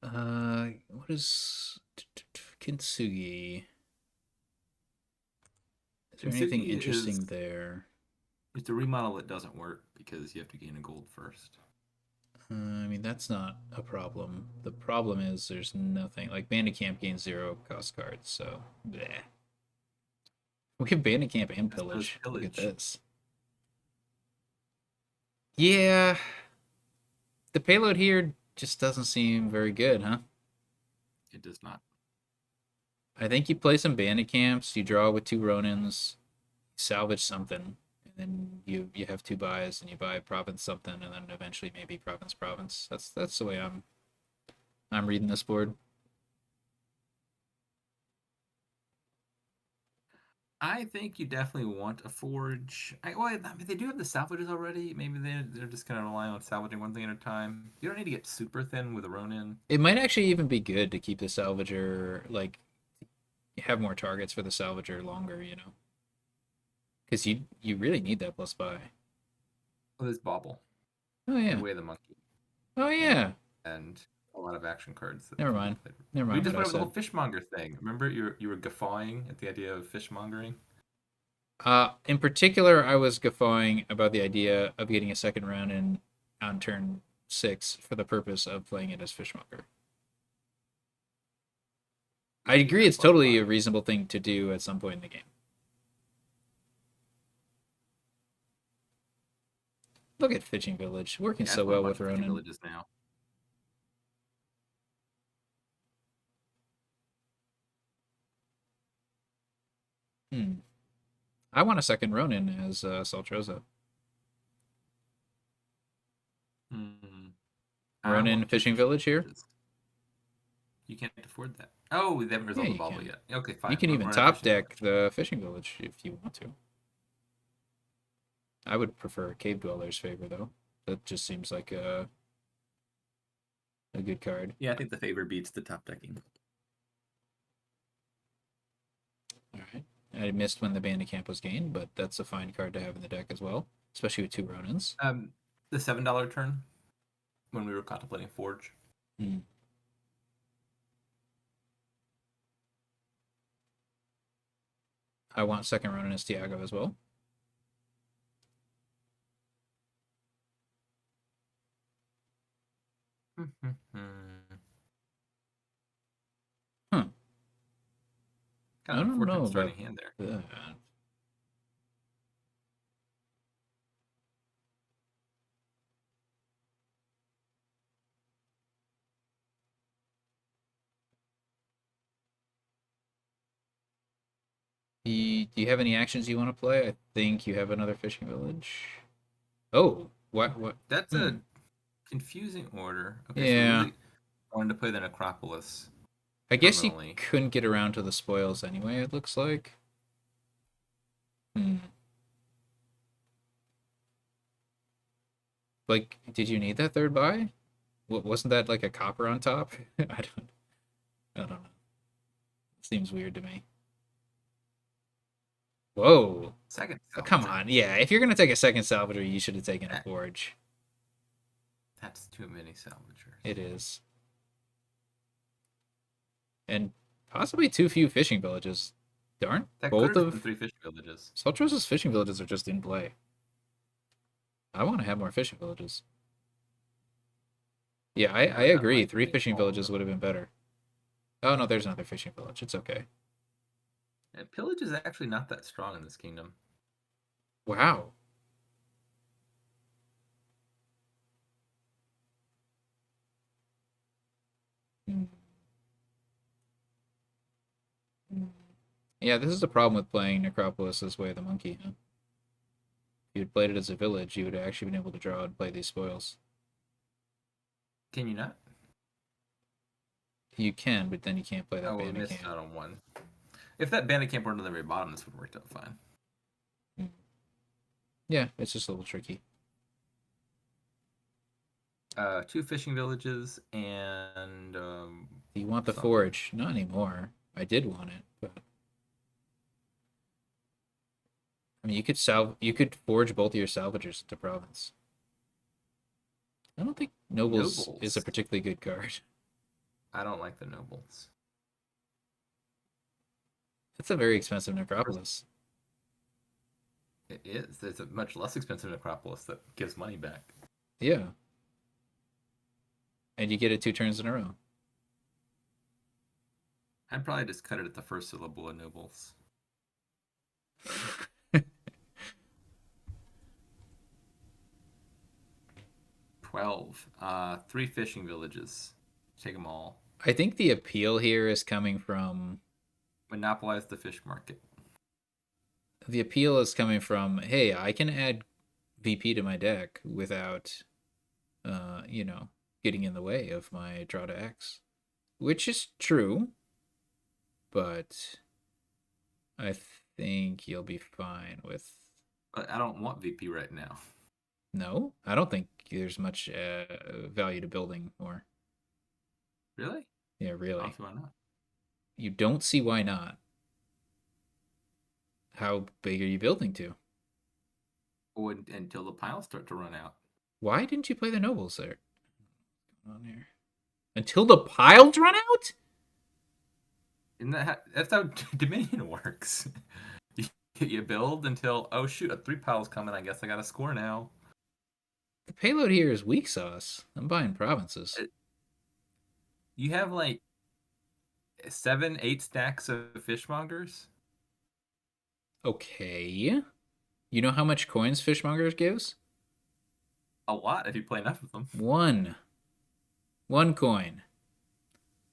A: What is Kintsugi? Is there anything
B: Kintsugi
A: interesting there?
B: is a remodel that doesn't work because you have to gain a gold first.
A: I mean, that's not a problem. The problem is there's nothing. Like, Bandit Camp gains 0 cost cards, so. Bleh. We have Bandit Camp and
B: As opposed
A: Pillage.
B: to
A: Look at
B: Pillage.
A: this. Yeah, the payload here just doesn't seem very good, huh?
B: It does not.
A: I think you play some Bandit Camps, you draw with 2 Ronins, salvage something, and then you have 2 buys, and you buy Province something, and then eventually maybe Province. That's the way I'm reading this board.
B: I think you definitely want a forge. Well, I mean, they do have the salvages already. Maybe they're just kind of relying on salvaging one thing at a time. You don't need to get super thin with a Ronin.
A: It might actually even be good to keep the Salvager, like, have more targets for the Salvager longer, because you really need that plus buy.
B: Oh, there's Bauble
A: Oh
B: and
A: yeah.
B: Way of the Monkey
A: Oh yeah.
B: and a lot of action cards that
A: Never
B: can be
A: mind.
B: played.
A: Never
B: We
A: mind
B: just
A: what I
B: went over the
A: said.
B: whole fishmonger thing. Remember, you were guffawing at the idea of fishmongering.
A: In particular, I was guffawing about the idea of getting a second round in on turn 6 for the purpose of playing it as Fishmonger.
B: You
A: I
B: can get
A: agree
B: that
A: it's
B: plus
A: totally a
B: five.
A: reasonable thing to do at some point in the game. Look at Fishing Village, working
B: Yeah, I
A: so
B: just want a
A: well
B: bunch
A: with
B: of fishing
A: Ronin.
B: villages now.
A: Hmm. I want a second Ronin as Saltroza.
B: Hmm. I
A: Ronin
B: want 2
A: Fishing
B: fishing
A: Village here.
B: villages. You can't afford that. Oh, they haven't
A: Yeah,
B: resolved the
A: you
B: bubble
A: can.
B: yet. Okay,
A: You
B: fine.
A: can even
B: Run a
A: top
B: fishing
A: deck
B: village.
A: the Fishing Village if you want to. I would prefer Cave Dweller's favor though. That just seems like a good card.
B: Yeah, I think the favor beats the top decking.
A: All right. I missed when the Bandit Camp was gained, but that's a fine card to have in the deck as well, especially with 2 Ronins.
B: The $7 turn when we were contemplating Forge.
A: Hmm. I want second Ronin as Tiago as well. don't know about
B: starting hand there.
A: that. Do you have any actions you want to play? I think you have another fishing village. Oh, what?
B: That's
A: Hmm.
B: a confusing order. Okay, so we
A: Yeah.
B: really wanted to play the Necropolis
A: I guess you
B: permanently.
A: couldn't get around to the spoils anyway, it looks like. Hmm. Like, did you need that third buy? Wasn't that like a copper on top? I don't know. Seems weird to me. Whoa.
B: Second
A: Oh, come
B: Salvager.
A: on. Yeah, if you're gonna take a second salvager, you should have taken a
B: That,
A: forge.
B: that's too many Salvagers.
A: It is. And possibly too few fishing villages. Darn.
B: That could
A: Both
B: have just been
A: of
B: 3 fishing villages.
A: Saltroza's fishing villages are just in play. I want to have more fishing villages. Yeah, I
B: I don't
A: agree.
B: like
A: 3
B: playing
A: fishing
B: all of
A: villages
B: them.
A: would have been better. Oh no, there's another fishing village. It's okay.
B: And pillage is actually not that strong in this kingdom.
A: Wow. Yeah, this is the problem with playing Necropolis this way of the monkey. Huh? If you'd played it as a village, you would have actually been able to draw and play these spoils.
B: Can you not?
A: You can, but then you can't play that
B: Oh, we
A: bandit
B: missed
A: camp.
B: out on one. If that bandit camp weren't on the very bottom, this would have worked out fine.
A: Yeah, it's just a little tricky.
B: 2 fishing villages and
A: Do you want the
B: something.
A: forge? Not anymore. I did want it, but I mean, you could forge both of your salvagers into province. I don't think nobles is a
B: Nobles.
A: particularly good card.
B: I don't like the nobles.
A: It's a very expensive necropolis.
B: It is. It's a much less expensive necropolis that gives money back.
A: Yeah, and you get it 2 turns in a row.
B: I'd probably just cut it at the first syllable of nobles. 12. 3 fishing villages. Take them all.
A: I think the appeal here is coming from
B: Monopolize the fish market.
A: hey, I can add VP to my deck without you know, getting in the way of my draw to X. Which is true, but I think you'll be fine with
B: But I don't want VP right now.
A: no, I don't think there's much value to building more.
B: Really?
A: Yeah, really.
B: Why not?
A: You don't see why not. How big are you building to?
B: Oh, until the piles start to run out.
A: Why didn't you play the nobles there? What's going on here? Until the piles run out?
B: Isn't that's how Dominion works. You build until, oh shoot, a 3 pile's coming. I guess I got to score now.
A: The payload here is weak sauce. I'm buying provinces.
B: You have like 7, 8 stacks of fishmongers.
A: Okay. You know how much coins Fishmongers gives?
B: A lot if you play enough of them.
A: One coin.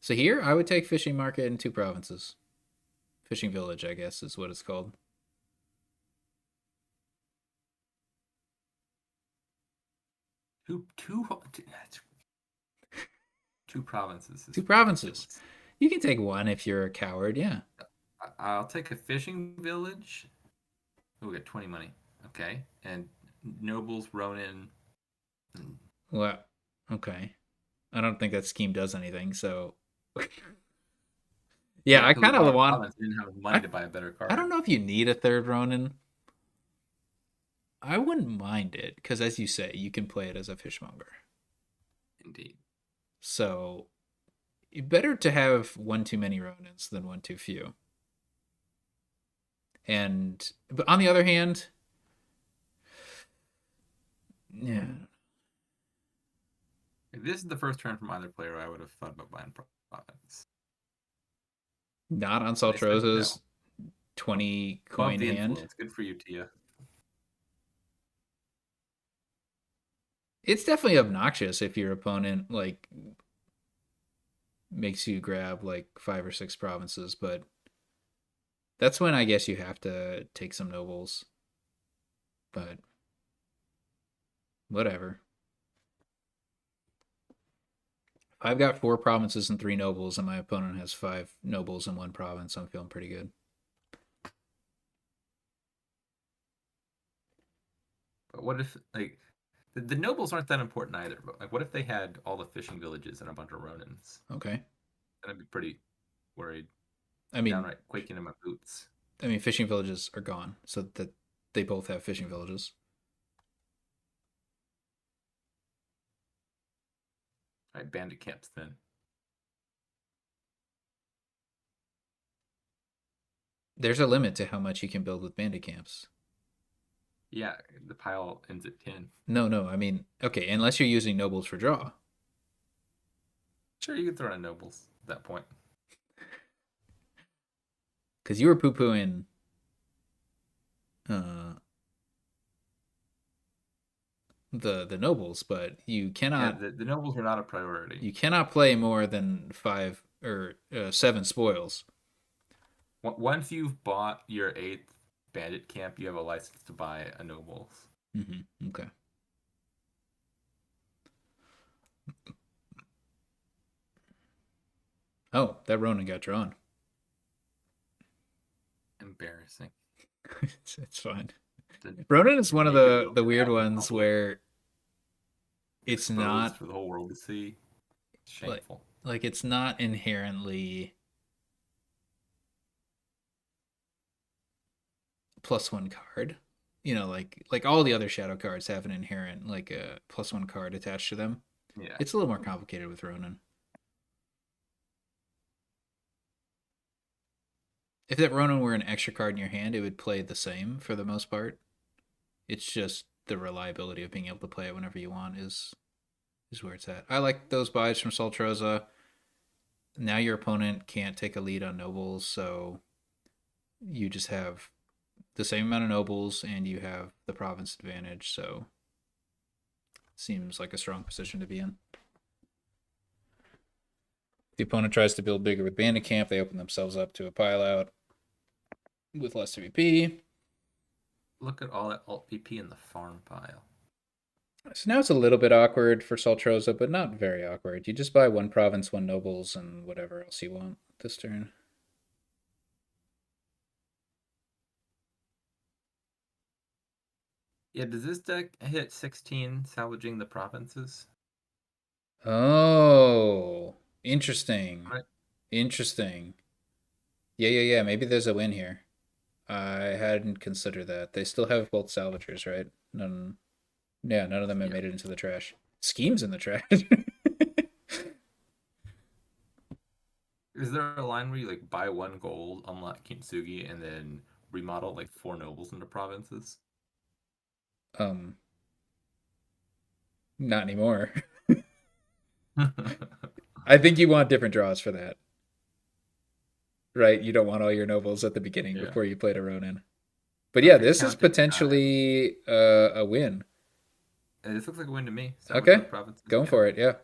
A: So here, I would take fishing market in 2 provinces. Fishing village, I guess, is what it's called.
B: Two provinces.
A: 2 provinces. You can take 1 if you're a coward, yeah.
B: I'll take a fishing village. Oh, we got 20 money. Okay. And nobles, Ronin.
A: Well, okay. I don't think that scheme does anything, so yeah, I
B: because the
A: kind of
B: bottom
A: want.
B: province didn't have money to buy a better card.
A: I don't know if you need a 3rd Ronin. I wouldn't mind it because, as you say, you can play it as a fishmonger.
B: Indeed.
A: So, better to have 1 too many Ronins than 1 too few. But on the other hand, yeah.
B: If this is the first turn from either player, I would have thought about buying province.
A: Not on
B: They said
A: Saltroza's. 20
B: Above
A: coin
B: the
A: hand.
B: influence. Good for you, Tia.
A: It's definitely obnoxious if your opponent like makes you grab like 5 or 6 provinces, but that's when I guess you have to take some nobles. But whatever. I've got 4 provinces and 3 nobles, and my opponent has 5 nobles and 1 province. I'm feeling pretty good.
B: But what if like the nobles aren't that important either? But like, what if they had all the fishing villages and a bunch of Ronins?
A: Okay.
B: Then I'd be pretty worried,
A: I mean,
B: downright quaking in my boots.
A: fishing villages are gone, so that they both have fishing villages.
B: All right, bandit camps then.
A: There's a limit to how much you can build with bandit camps.
B: Yeah, the pile ends at 10.
A: No, no, okay, unless you're using nobles for draw.
B: Sure, you could throw in nobles at that point.
A: Because you were poo pooing uh, the nobles, but
B: Yeah, the nobles are not a priority.
A: you cannot play more than 7 spoils.
B: Once you've bought your 8th bandit camp, you have a license to buy a nobles.
A: Mm-hmm. Okay. Oh, that Ronin got drawn.
B: Embarrassing.
A: It's fine.
B: The
A: Ronin is one of
B: naked
A: the
B: Roman
A: weird
B: out in
A: ones
B: public,
A: where it's
B: exposed
A: not
B: for the whole world to see.
A: like
B: Shameful.
A: it's not inherently +1 card. Like all the other shadow cards have an inherent like a +1 card attached to them.
B: Yeah.
A: It's a little more complicated with Ronin. If that Ronin were an extra card in your hand, it would play the same for the most part. It's just the reliability of being able to play it whenever you want is where it's at. I like those buys from Saltroza. Now your opponent can't take a lead on nobles, so you just have the same amount of nobles and you have the province advantage, so seems like a strong position to be in. If the opponent tries to build bigger with bandit camp, they open themselves up to a pile out with less PvP.
B: Look at all that alt PP in the farm pile.
A: So now it's a little bit awkward for Saltroza, but not very awkward. You just buy 1 province, 1 nobles, and whatever else you want this turn.
B: Yeah, does this deck hit 16 salvaging the provinces?
A: Oh, interesting.
B: Right.
A: Interesting. Yeah. Maybe there's a win here. I hadn't considered that. They still have both salvagers, right? None of them have
B: Yeah.
A: made it into the trash. Scheme's in the trash.
B: Is there a line where you like buy 1 gold, unlock Kintsugi, and then remodel like 4 nobles into provinces?
A: um, not anymore. I think you want different draws for that, right? You don't want all your nobles at the beginning
B: Yeah.
A: before you play to Ronin. But yeah,
B: Okay,
A: this is
B: counted.
A: potentially a win.
B: This looks like a win to me.
A: Okay,
B: Provinces,
A: going for it. Yeah.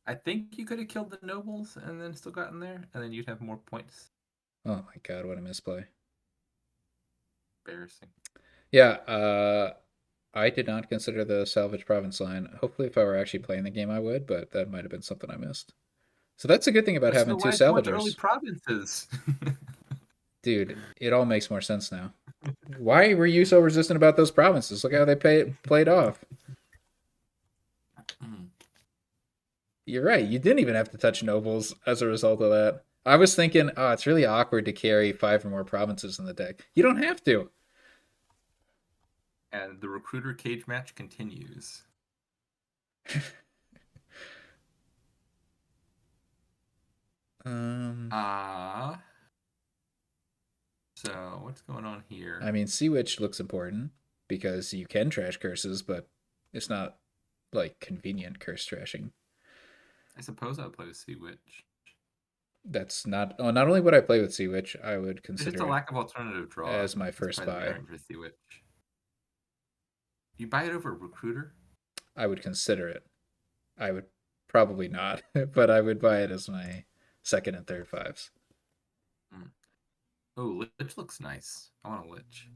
B: I think you could have killed the nobles and then still gotten there, and then you'd have more points.
A: Oh my god, what a misplay.
B: Embarrassing.
A: Yeah, I did not consider the salvage province line. Hopefully, if I were actually playing the game, I would, but that might have been something I missed. So that's a good thing about having
B: So
A: 2
B: why so much early
A: salvagers.
B: provinces?
A: Dude, it all makes more sense now. Why were you so resistant about those provinces? Look how they played off. You're right. You didn't even have to touch nobles as a result of that. I was thinking, oh, it's really awkward to carry 5 or more provinces in the deck. You don't have to.
B: And the recruiter cage match continues. So what's going on here?
A: Sea Witch looks important because you can trash curses, but it's not like convenient curse trashing.
B: I suppose I would play with Sea Witch.
A: That's not. Oh, not only would I play with Sea Witch, I would
B: There's just a
A: consider it
B: lack of alternative draw.
A: as my
B: It's
A: first
B: probably the main
A: buy.
B: argument for Sea Witch. You buy it over Recruiter?
A: I would consider it. I would probably not, but I would buy it as my second and third fives.
B: Mm. Oh, Lich looks nice. I want a Lich.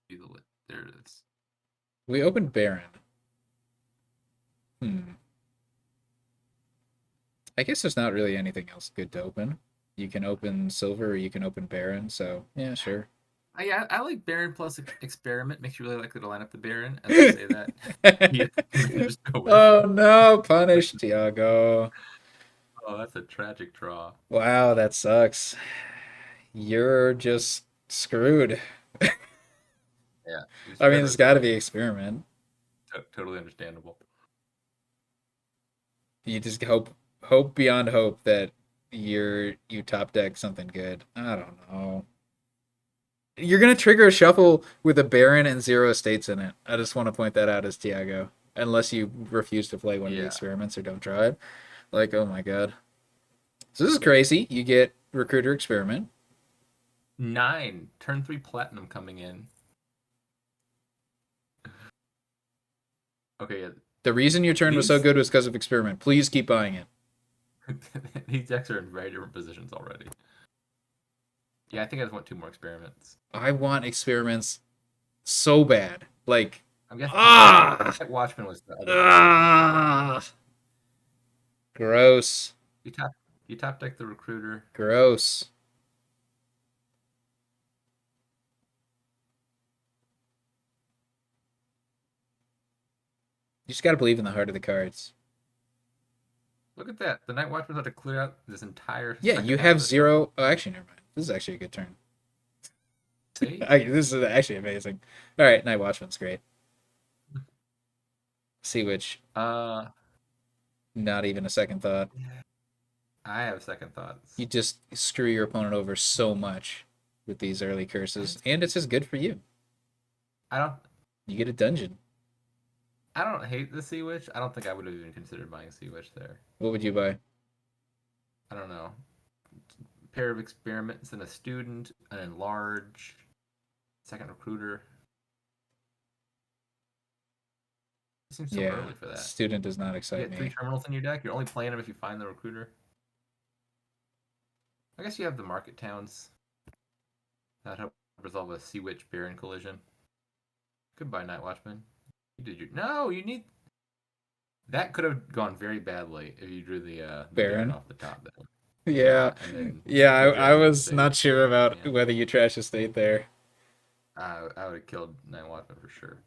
B: Be the Lich. There it is.
A: We opened Baron. Hmm. I guess there's not really anything else good to open. You can open Silver or you can open Baron, so yeah, sure.
B: Yeah, I like Baron plus Experiment. Makes you really likely to line up the Baron. As I say that, yeah, just go with.
A: Oh no, punish Tiago.
B: Oh, that's a tragic draw.
A: Wow, that sucks. You're just screwed.
B: Yeah, you
A: I mean,
B: screwed
A: there's got to
B: ourselves.
A: be experiment.
B: Totally understandable.
A: You just hope beyond hope that you top deck something good. I don't know. You're gonna trigger a shuffle with a Baron and zero estates in it. I just want to point that out as Tiago. Unless you refuse to play one of the
B: Yeah.
A: experiments or don't try it. Like, oh my god. So this is crazy. You get Recruiter Experiment.
B: 9. Turn 3 Platinum coming in. Okay, yeah.
A: The reason your turn was so
B: These
A: good was because of Experiment. Please keep buying it.
B: these decks are in very different positions already. Yeah, I think I just want 2 more experiments.
A: I want experiments so bad. Like,
B: I'm guessing
A: ah,
B: Watchman was the other play.
A: ah, gross,
B: You tap you top deck the Recruiter.
A: gross. You just gotta believe in the heart of the cards.
B: Look at that. The Night Watchman's about to clear out this entire
A: Yeah,
B: second
A: you
B: half
A: have
B: of the top.
A: zero. Oh, actually, never mind. This is actually a good turn.
B: See?
A: This is actually amazing. All right, Night Watchman's great. Sea Witch,
B: Uh
A: not even a second thought.
B: I have second thoughts.
A: You just screw your opponent over so much with these early curses, and it's just good for you.
B: I don't
A: You get a dungeon.
B: I don't hate the Sea Witch. I don't think I would have even considered buying Sea Witch there.
A: What would you buy?
B: I don't know. Pair of experiments and a student, an enlarge, second recruiter. It seems so
A: Yeah,
B: early for that.
A: student does not
B: You
A: excite
B: get 3
A: me.
B: terminals in your deck. You're only playing them if you find the recruiter. I guess you have the market towns. That help resolve a Sea Witch Baron collision. Goodbye, Night Watchman. You did your no. You need that could have gone very badly if you drew the Baron
A: Baron.
B: off the top. Then.
A: Yeah,
B: Yeah, and then
A: yeah.
B: the
A: I
B: dragon
A: was
B: saved
A: not sure about
B: hand.
A: whether you trash a state there.
B: I would have killed Night Watchman for sure.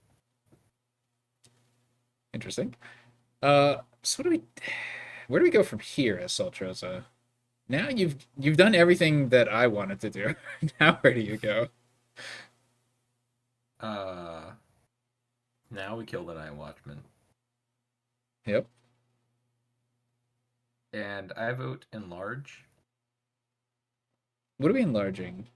A: Interesting. So what do we? Where do we go from here as Saltroza? Now you've done everything that I wanted to do. Now where do you go?
B: Uh, Now we kill the Night Watchman,
A: Yep.
B: and I vote enlarge.
A: What are we enlarging?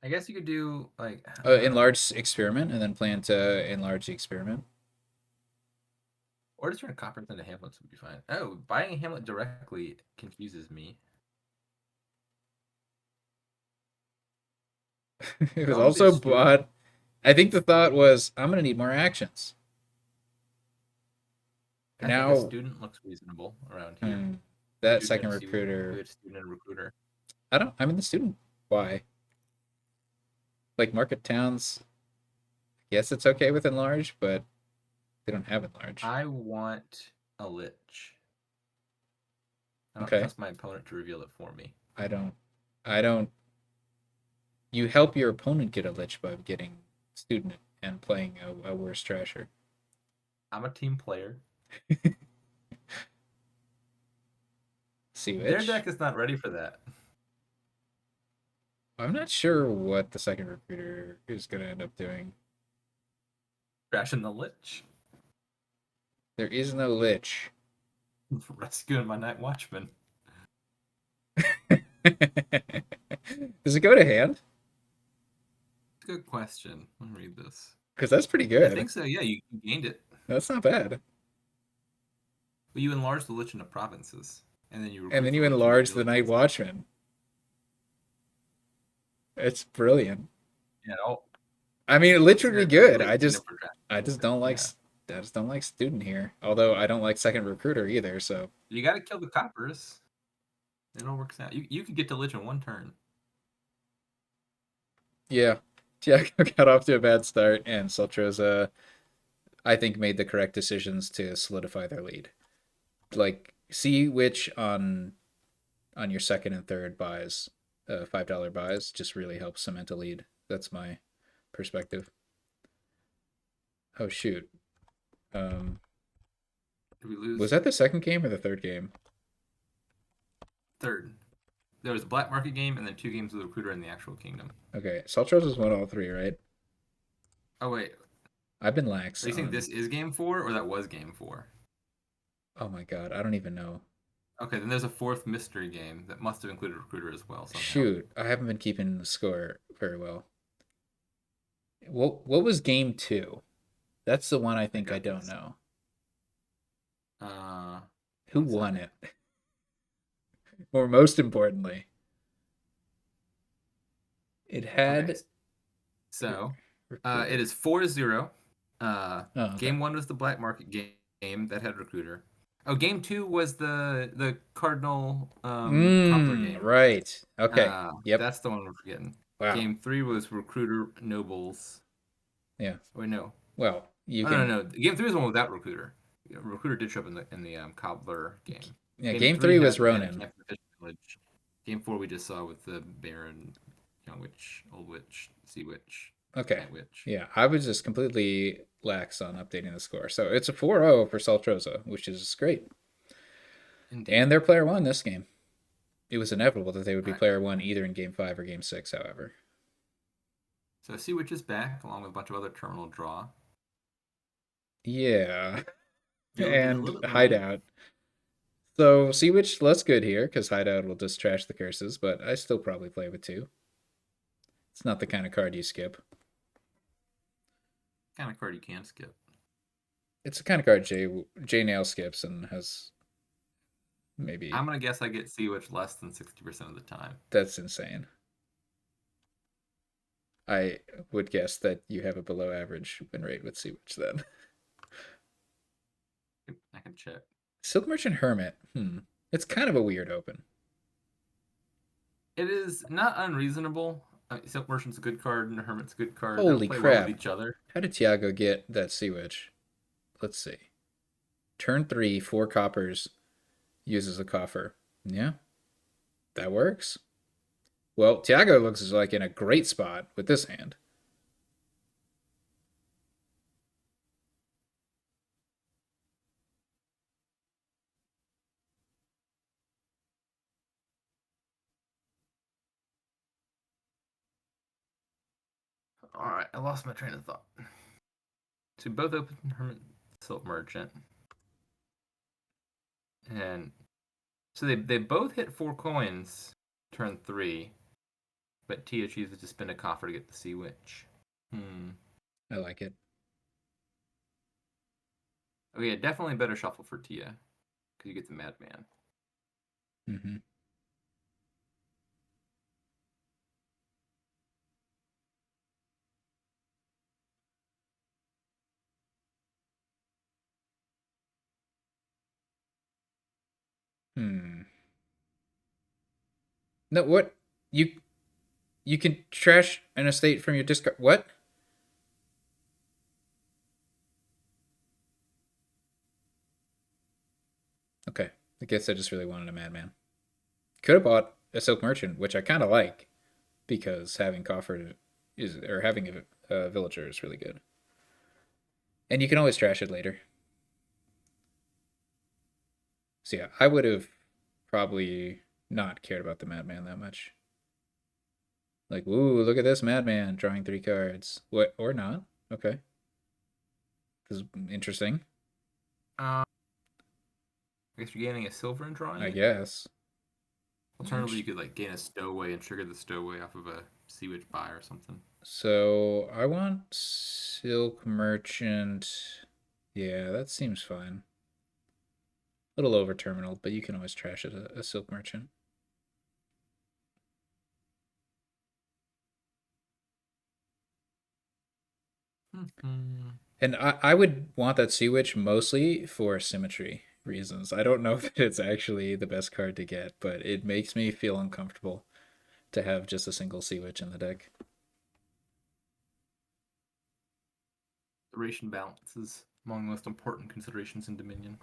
B: I guess you could do like I don't know,
A: Enlarge experiment and then plan to enlarge the experiment.
B: or just turn coppers into hamlets would be fine. Oh, buying a hamlet directly confuses me.
A: It was
B: Going with the
A: also
B: student.
A: bought. I think the thought was I'm gonna need more actions.
B: I think a
A: Now,
B: student looks reasonable around here.
A: hmm, that
B: Student
A: second
B: and Sea Witch,
A: recruiter.
B: good student and recruiter.
A: I don't. I'm in the student. Why? Like market towns. Yes, it's okay with enlarge, but they don't have enlarge.
B: I want a lich. I don't
A: Okay.
B: trust my opponent to reveal it for me.
A: I don't. I don't. You help your opponent get a lich by getting student and playing a worse trasher.
B: I'm a team player.
A: See
B: Their
A: which?
B: deck is not ready for that.
A: I'm not sure what the second recruiter is going to end up doing.
B: Crashing the lich.
A: There is no lich.
B: Rescuing my Night Watchman.
A: Does it go to hand?
B: Good question. Let me read this.
A: Because that's pretty
B: I
A: good.
B: think so. Yeah, you gained it.
A: That's not bad.
B: Well, you enlarge the Lich into provinces, and then you
A: And
B: recruit
A: then
B: the
A: you
B: Lich into
A: enlarge the Night
B: villages.
A: Watchman. It's brilliant.
B: Yeah, all
A: I mean, Lich
B: it's a
A: would be
B: very
A: good.
B: great kingdom for
A: I just don't like,
B: Yeah,
A: I just don't like student here. Although I don't like second recruiter either. So
B: you got to kill the coppers. It all works out. You could get to Lich in one turn.
A: yeah, Tiago got off to a bad start, and Saltroza, I think, made the correct decisions to solidify their lead. Like, see which on your second and third buys, $5 buys, just really helps cement a lead. That's my perspective. Oh shoot, um,
B: Did we
A: was
B: lose?
A: that the second game or the third game?
B: Third. There was a black market game, and then 2 games with the recruiter in the actual kingdom.
A: Okay, Saltroza's won all three, right?
B: Oh wait,
A: I've been
B: are
A: lax
B: you saying
A: on.
B: this is game 4 or that was game 4?
A: Oh my god, I don't even know.
B: Okay, then there's a fourth mystery game that must have included recruiter as well somehow.
A: Shoot, I haven't been keeping the score very well. What was game two? That's the one I
B: I
A: think I
B: got
A: don't
B: this.
A: know.
B: Uh,
A: Who
B: one
A: won
B: second.
A: it? Or most importantly, it
B: Okay,
A: had.
B: so it
A: Recruiter.
B: is 4-0.
A: Oh, okay.
B: Game 1 was the black market game that had recruiter. Oh, game 2 was the Cardinal Cobbler game.
A: Right. Okay. Yep.
B: That's the one we're forgetting.
A: Wow.
B: Game 3 was recruiter nobles.
A: Yeah.
B: Oh, wait, no.
A: Well, you
B: Oh, no,
A: can.
B: no, no. Game 3 is the one without recruiter. Yeah, recruiter did show up in the Cobbler game.
A: Yeah.
B: Game
A: Game
B: three
A: three was
B: had a
A: Ronin.
B: camp in the fishing village. Game 4 we just saw with the Baron, young witch, old witch, sea witch,
A: Okay.
B: night witch.
A: Yeah. I was just completely lax on updating the score. So it's a 4-0 for Saltroza, which is great.
B: Indeed.
A: And they're player one this game. It was inevitable that they would
B: All
A: be
B: right.
A: player one either in game five or game six, however.
B: So sea witch is back along with a bunch of other terminal draw.
A: Yeah.
B: Villages a
A: And
B: little bit limited.
A: Hideout. So Sea Witch less good here because Hideout will just trash the curses, but I still probably play with two. It's not the kind of card you skip.
B: Kind of card you can skip.
A: It's the kind of card JNails skips and has
B: I'm
A: maybe.
B: gonna guess I get sea witch less than 60% of the time.
A: That's insane. I would guess that you have a below average win rate with Sea Witch then.
B: I can check.
A: Silk Merchant Hermit. It's kind of a weird open.
B: It is not unreasonable. Silk Merchant's a good card and Hermit's a good card. They don't
A: Holy
B: play well with
A: crap.
B: each other.
A: How did Tiago get that Sea Witch? Let's see. Turn three, 4 coppers, uses a coffer. Yeah, that works. Well, Tiago looks like in a great spot with this hand.
B: All right, I lost my train of thought. So we both open Hermit Silk Merchant, and so they both hit 4 coins turn 3, but Tia chooses to spend a coffer to get the Sea Witch.
A: I like it.
B: Oh yeah, definitely better shuffle for Tia because you get the Madman.
A: Mm-hmm. Hmm. No, what? You can trash an estate from your discard. What? Okay. I guess I just really wanted a madman. Could have bought a silk merchant, which I kind of like because having coffer is or having a villager is really good. And you can always trash it later. So yeah, I would have probably not cared about the madman that much. Like, woo, look at this madman drawing 3 cards. What or not? Okay, this is interesting.
B: I guess you're gaining a silver and drawing
A: I
B: it.
A: guess.
B: Alternatively, you could like gain a stowaway and trigger the stowaway off of a Sea Witch buy or something.
A: So I want silk merchant. Yeah, that seems fine. little over terminal, but you can always trash it a silk merchant. And I would want that Sea Witch mostly for symmetry reasons. I don't know if it's actually the best card to get, but it makes me feel uncomfortable to have just a single Sea Witch in the deck.
B: Duration balance is among the most important considerations in Dominion.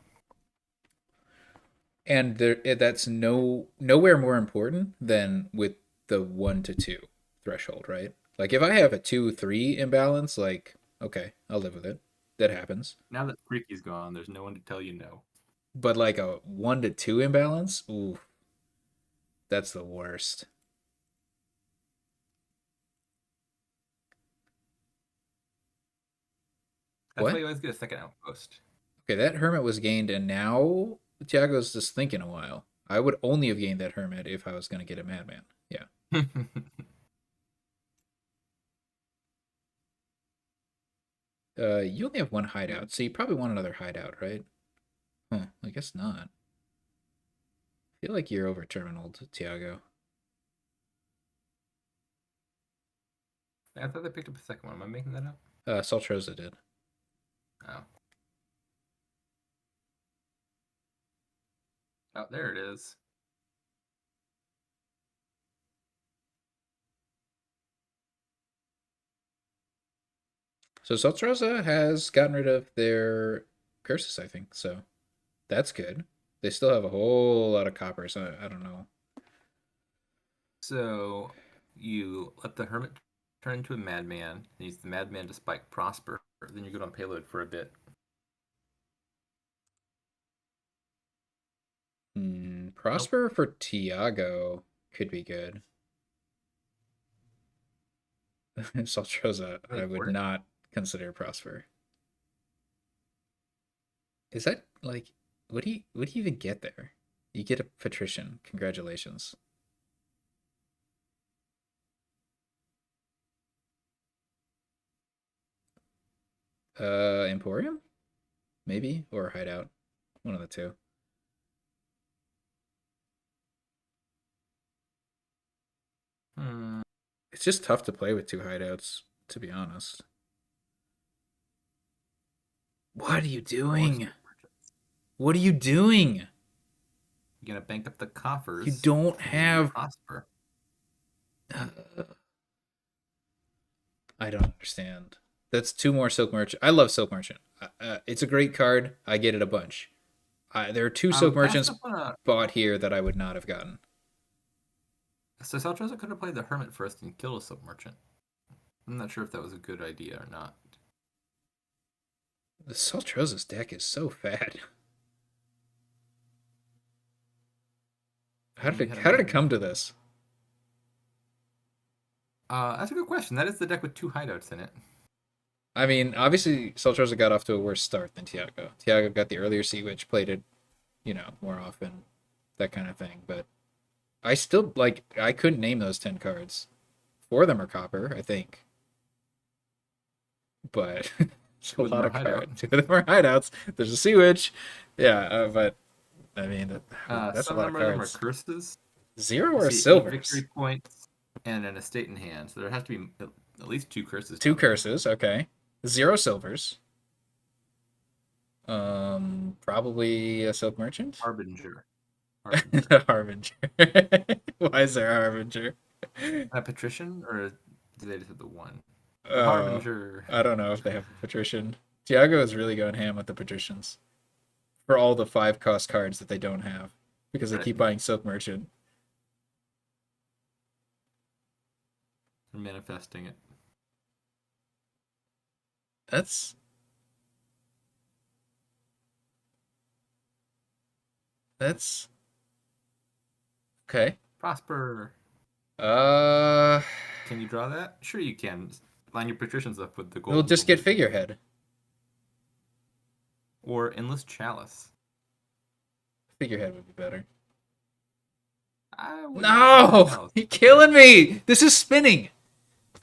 A: And that's nowhere more important than with the 1 to 2 threshold, right? Like if I have a 2-3 imbalance, like okay, I'll live with it. That happens.
B: Now that Freaky's gone, there's no one to tell you no.
A: But like a 1 to 2 imbalance, ooh, that's the worst.
B: That's
A: What?
B: why you always get a second outpost.
A: Okay, that hermit was gained, and now Tiago's just thinking a while. I would only have gained that hermit if I was going to get a madman. Yeah. You only have one hideout, so you probably want another hideout, right? Huh, I guess not. I feel like you're over terminaled, Tiago.
B: I thought they picked up a second one. Am I making that up?
A: Saltroza did.
B: Oh. Oh, there it is.
A: So Saltroza has gotten rid of their curses, I think. So that's good. They still have a whole lot of coppers. I don't know.
B: So you let the hermit turn into a madman, and use the madman to spike Prosper. Then you go on payload for a bit.
A: Prosper for Tiago could be good. Saltroza, I would not consider Prosper. Is that like what do you even get there? You get a patrician. Congratulations. Emporium? Maybe? Or hideout. One of the two. It's just tough to play with two hideouts, to be honest. What are you doing? What are you doing?
B: You're gonna bank up the coffers.
A: You don't have
B: Prosper.
A: I don't understand. That's two more Silk Merchant. I love Silk Merchant. It's a great card. I get it a bunch. There are two Silk Merchants bought here that I would not have gotten.
B: So Saltroza could have played the Hermit first and killed a Silk Merchant. I'm not sure if that was a good idea or not.
A: The Saltroza's deck is so fat. How did it come to this?
B: That's a good question. That is the deck with two hideouts in it.
A: I mean, obviously, Saltroza got off to a worse start than Tiago. Tiago got the earlier Sea Witch, played it, more often, that kind of thing. But I still, I couldn't name those 10 cards. 4 of them are copper, I think. But it's a lot of cards. 2 of them are hideouts. There's a Sea Witch. Yeah, but, I mean, that's a lot of cards. Some
B: of them are curses.
A: 0 or silvers?
B: Victory points and an estate in hand. So there has to be at least 2 curses.
A: 2 curses, okay. 0 silvers. Probably a Silk Merchant?
B: Harbinger.
A: Harbinger. Why is there a Harbinger?
B: A patrician, or did they just have the one? The Harbinger.
A: I don't know if they have a patrician. Tiago is really going ham with the patricians for all the 5-cost cards that they don't have because they keep buying Silk Merchant.
B: They're manifesting it.
A: That's okay.
B: Prosper.
A: Can
B: you draw that? Sure you can. Line your patricians up with the gold.
A: We'll just get Figurehead.
B: Or Endless Chalice.
A: Figurehead would be better.
B: No!
A: You're killing me! This is spinning!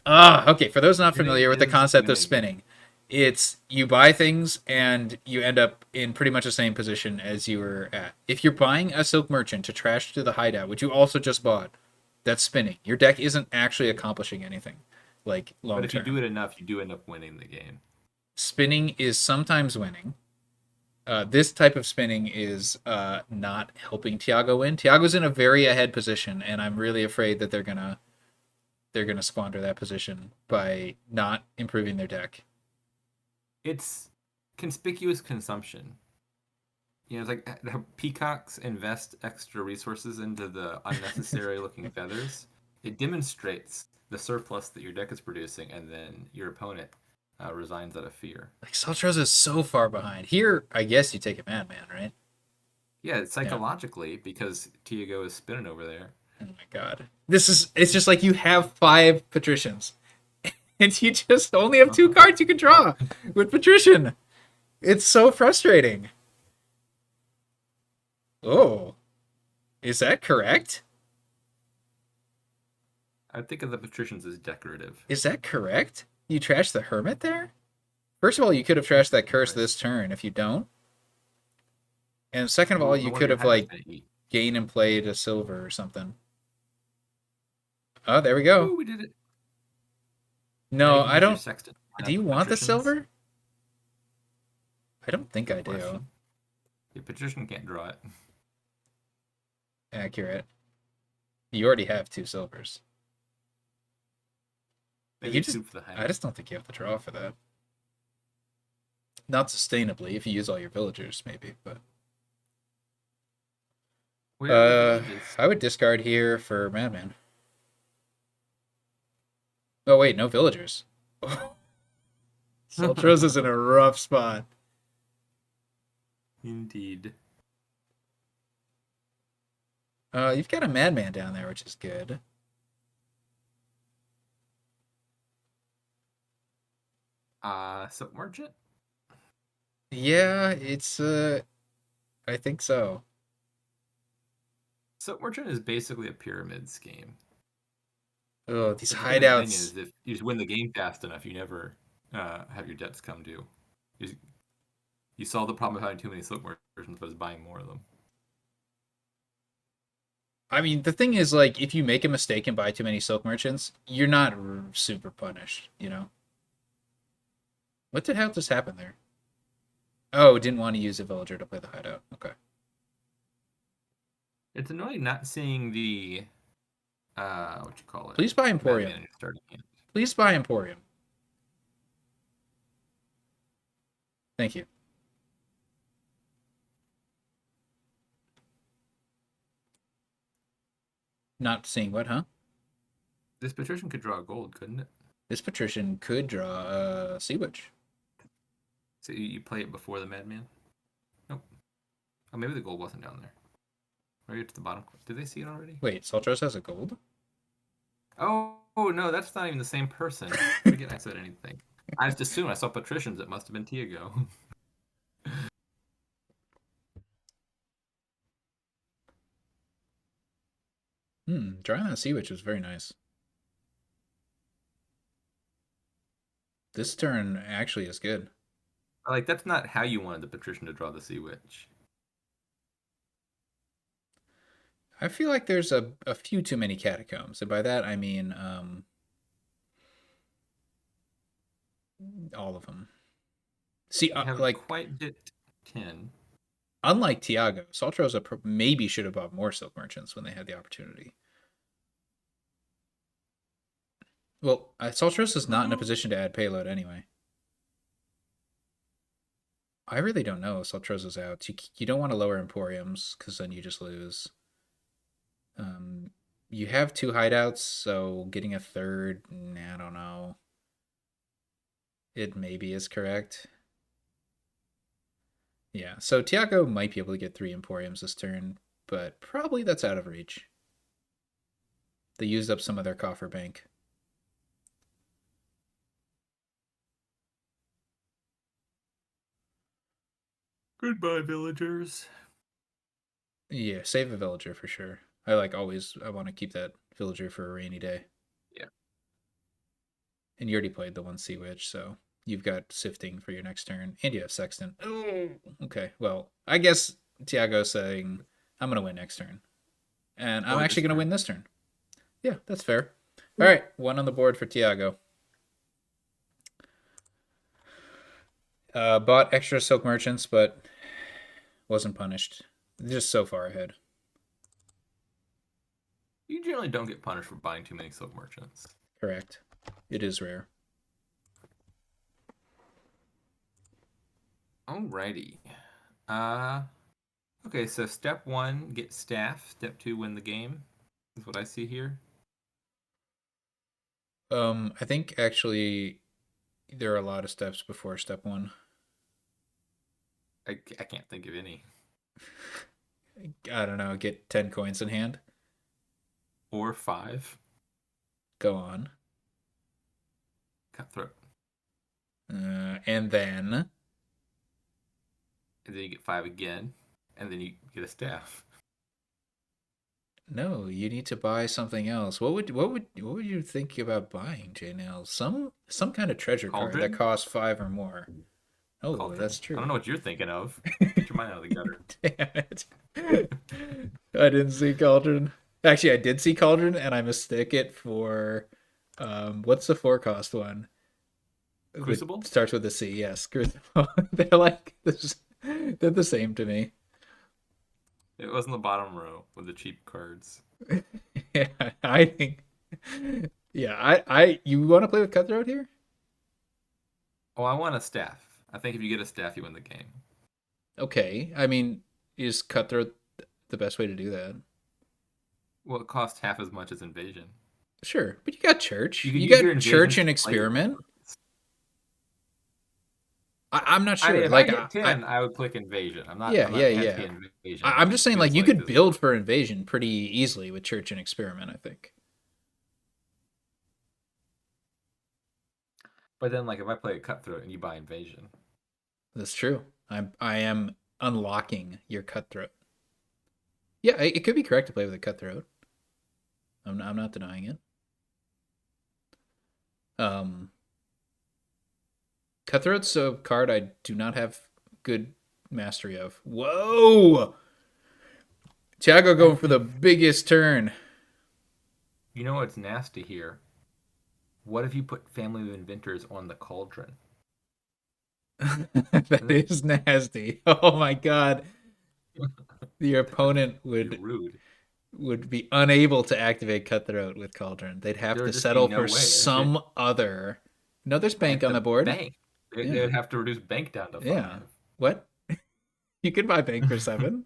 A: Okay, for those not familiar with the concept of spinning, It's you buy things and you end up in pretty much the same position as you were at. If you're buying a Silk Merchant to trash to the hideout, which you also just bought, that's spinning. Your deck isn't actually accomplishing anything, like
B: But
A: long
B: if you do
A: term.
B: it enough, you do end up winning the game.
A: Spinning is sometimes winning. This type of spinning is not helping Tiago win. Tiago's in a very ahead position, and I'm really afraid that they're gonna squander that position by not improving their deck.
B: It's conspicuous consumption. It's like how peacocks invest extra resources into the unnecessary looking feathers. It demonstrates the surplus that your deck is producing, and then your opponent resigns out of fear.
A: Like Saltroza is so far behind. Here, I guess you take a Madman, right?
B: Yeah,
A: Yeah.
B: psychologically, because Tiago is spinning over there.
A: Oh my god. It's just like you have 5 patricians. And you just only have 2 cards you can draw with patrician. It's so frustrating. Oh. Is that correct?
B: I think of the patricians as decorative.
A: Is that correct? You trashed the hermit there? First of all, you could have trashed that curse
B: Right.
A: this turn if you don't. And second of all,
B: Well, no
A: you
B: wonder
A: could
B: your
A: have
B: hideout's
A: like
B: gonna eat.
A: gained and played a silver or something. Oh, there we go.
B: Ooh, we did it. Now
A: No,
B: you can
A: I
B: use your
A: don't.
B: sextant.
A: Do you want the
B: Patricians.
A: silver? I don't think I
B: Good
A: do.
B: question. Your patrician can't draw it.
A: Accurate. You already have 2 silvers.
B: Maybe
A: You
B: two
A: just,
B: for the
A: I
B: hideout.
A: just don't think you have to draw for that. Not sustainably. If you use all your villagers, maybe. But
B: Where are the villages?
A: I would discard here for Madman. Oh wait, no villagers. Saltroza's in a rough spot.
B: Indeed.
A: You've got a Madman down there, which is good.
B: Silk Merchant?
A: Yeah, it's I think so.
B: Silk Merchant is basically a pyramid scheme.
A: Oh, these
B: But the thing with minions
A: hideouts.
B: is if you just win the game fast enough, you never have your debts come due. You, you solve the problem of having too many Silk Merchants, but it's buying more of them.
A: I mean, the thing is, like, if you make a mistake and buy too many silk merchants, you're not super punished, you know? What the hell just happened there? Oh, didn't want to use a villager to play the hideout. Okay.
B: It's annoying not seeing the what you call it?
A: Please buy
B: Madman
A: Emporium.
B: in your starting hand.
A: Please buy Emporium. Thank you. Not seeing what, huh?
B: This patrician could draw gold, couldn't it?
A: This patrician could draw a Sea Witch.
B: So you play it before the Madman? Nope. Oh, maybe the gold wasn't down there. Maybe it's the bottom. Did they see it already?
A: Wait, Saltros has a gold?
B: Oh no, that's not even the same person. Forget I said anything. I just assumed I saw patricians. It must have been Tiago.
A: Drawing that Sea Witch was very nice. This turn actually is good.
B: Like that's not how you wanted the patrician to draw the Sea Witch.
A: I feel like there's a few too many catacombs, and by that I mean all of them. See,
B: You haven't
A: like
B: quite hit 10.
A: unlike Tiago, Saltroza maybe should have bought more silk merchants when they had the opportunity. Well, Saltroza's not in a position to add payload anyway. I really don't know. Saltroza's out. You don't want to lower Emporiums because then you just lose. Um, you have 2 hideouts, so getting a third, I don't know. It maybe is correct. Yeah, so Tiago might be able to get 3 Emporiums this turn, but probably that's out of reach. They used up some of their coffer bank.
B: Goodbye, villagers.
A: Yeah, save a villager for sure. I want to keep that villager for a rainy day.
B: Yeah.
A: And you already played the one Sea Witch, so You've got Sifting for your next turn, and you have Sexton. Oh, okay. Well, I guess Tiago's saying I'm gonna win next turn, and I'm
B: Or
A: actually
B: this
A: gonna win
B: turn.
A: this turn. Yeah, that's fair. All right, one on the board for Tiago. Bought extra silk merchants, but wasn't punished. Just so far ahead.
B: You generally don't get punished for buying too many silk merchants.
A: Correct. It is rare.
B: Alrighty. Uh, okay, so step one, get staff. Step two, win the game. Is what I see here.
A: I think actually there are a lot of steps before step one.
B: I can't think of any.
A: I don't know. Get 10 coins in hand.
B: Or five,
A: Go on.
B: cutthroat.
A: And then
B: And then you get five again. And then you get a staff.
A: no, you need to buy something else. What would you think about buying, JNails? Some kind of treasure card that
B: Cauldron?
A: costs 5 or more. Oh,
B: Cauldron.
A: that's
B: I don't
A: true.
B: know what you're thinking of. Get your mind out of the gutter.
A: Damn it. I didn't see Cauldron. Actually, I did see Cauldron and I mistake it for what's the 4 cost one? With
B: Crucible?
A: starts with a C, yes. Crucible. They're like this, they're the same to me.
B: It was in the bottom row with the cheap cards.
A: Yeah, I think yeah, I you want to play with Cutthroat here?
B: Oh, I want a staff. I think if you get a staff, you win the game.
A: Okay. I mean, is Cutthroat the best way to do that?
B: Well, it costs half as much as invasion.
A: Sure, but you got Church.
B: You could
A: You
B: use your
A: got Church
B: invasions
A: and
B: to play your
A: Experiment.
B: cards.
A: I'm not
B: I mean,
A: sure.
B: if I
A: Like
B: get
A: I
B: 10, I would click invasion. I'm not
A: yeah,
B: I'm
A: yeah,
B: not anti
A: yeah.
B: invasion.
A: I'm
B: It
A: just
B: just
A: saying, like,
B: feels
A: you
B: like
A: could
B: this is
A: build for Invasion pretty easily with Church and Experiment, I think.
B: but then like if I play a cutthroat and you buy invasion.
A: That's true. I am unlocking your Cutthroat. Yeah, it could be correct to play with a Cutthroat. I'm not denying it. Um, Cutthroat's a card I do not have good mastery of. Whoa! Tiago going for the biggest turn.
B: You know what's nasty here? What if you put Family of Inventors on the cauldron?
A: That is nasty. Oh my god. Your opponent
B: Be
A: would
B: rude.
A: would be unable to activate Cutthroat with Cauldron. They'd have
B: There
A: to
B: would just be
A: settle
B: no
A: for
B: way.
A: some other. No, there's
B: They
A: bank
B: have
A: on the
B: to
A: board.
B: bank. They
A: Yeah,
B: would have to reduce bank down to
A: yeah.
B: five.
A: What? You could buy bank for 7,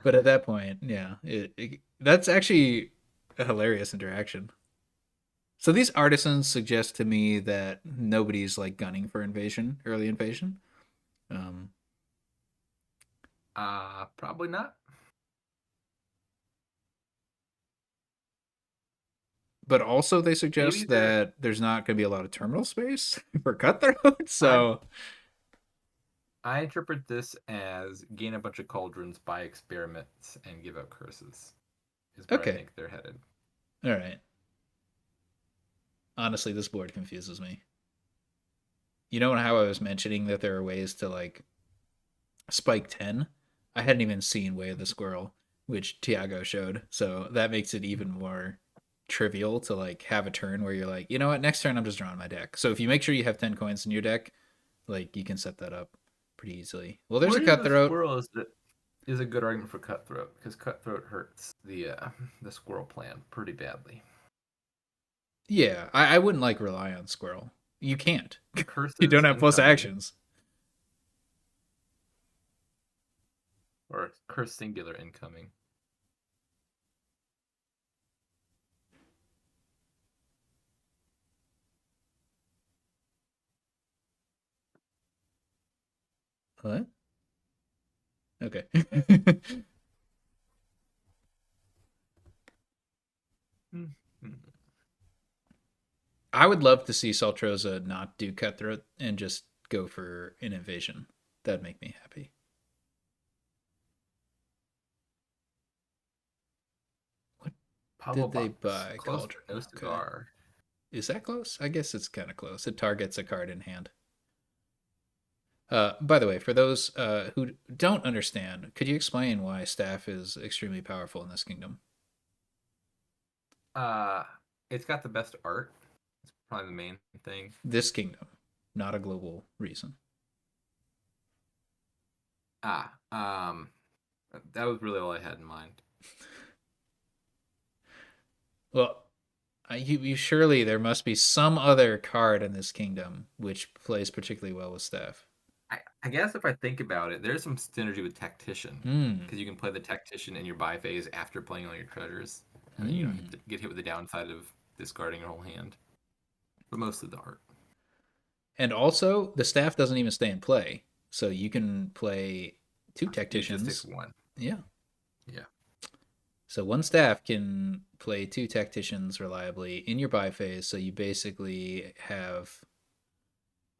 A: but at that point, yeah, that's actually a hilarious interaction. So these artisans suggest to me that nobody's like gunning for invasion, early invasion. Um,
B: Probably not.
A: but also they
B: Maybe
A: suggest
B: they're.
A: that there's not going to be a lot of terminal space for Cutthroat.
B: I
A: So
B: I interpret this as gain a bunch of cauldrons, buy experiments, and give out curses. Is where I
A: okay,
B: think they're headed.
A: all right. Honestly, this board confuses me. You know how I was mentioning that there are ways to like spike 10? I hadn't even seen Way of the Squirrel, which Tiago showed. So that makes it even more trivial to like have a turn where you're like, you know what, next turn I'm just drawing my deck. So if you make sure you have 10 coins in your deck, like you can set that up pretty easily. Well, there's a
B: Way of the
A: Cutthroat.
B: Squirrel is a good argument for Cutthroat because Cutthroat hurts the Squirrel plan pretty badly.
A: Yeah, I wouldn't like rely on Squirrel. You can't. You don't
B: Curses
A: have plus
B: incoming
A: actions.
B: or curse singular incoming.
A: What? Okay.
B: Mm-hmm.
A: I would love to see Saltroza not do Cutthroat and just go for an invasion. That'd make me happy. What
B: Pablo
A: did they
B: Box,
A: buy?
B: close but
A: Cauldron.
B: no
A: Okay.
B: cigar.
A: Is that close? I guess it's kind of close. It targets a card in hand. By the way, for those who don't understand, could you explain why staff is extremely powerful in this kingdom?
B: Uh, it's got the best art. It's probably the main thing.
A: This kingdom, not a global reason.
B: Ah, that was really all I had in mind.
A: Well, you surely there must be some other card in this kingdom which plays particularly well with staff.
B: I guess if I think about it, there's some synergy with Tactician
A: Hmm.
B: because you can play the Tactician in your buy phase after playing all your treasures, and then you don't have
A: Hmm.
B: to get hit with the downside of discarding your whole hand. But mostly the art.
A: And also, the staff doesn't even stay in play, so you can play two
B: It just takes
A: tacticians.
B: one.
A: Yeah.
B: Yeah.
A: So one staff can play two tacticians reliably in your buy phase. So you basically have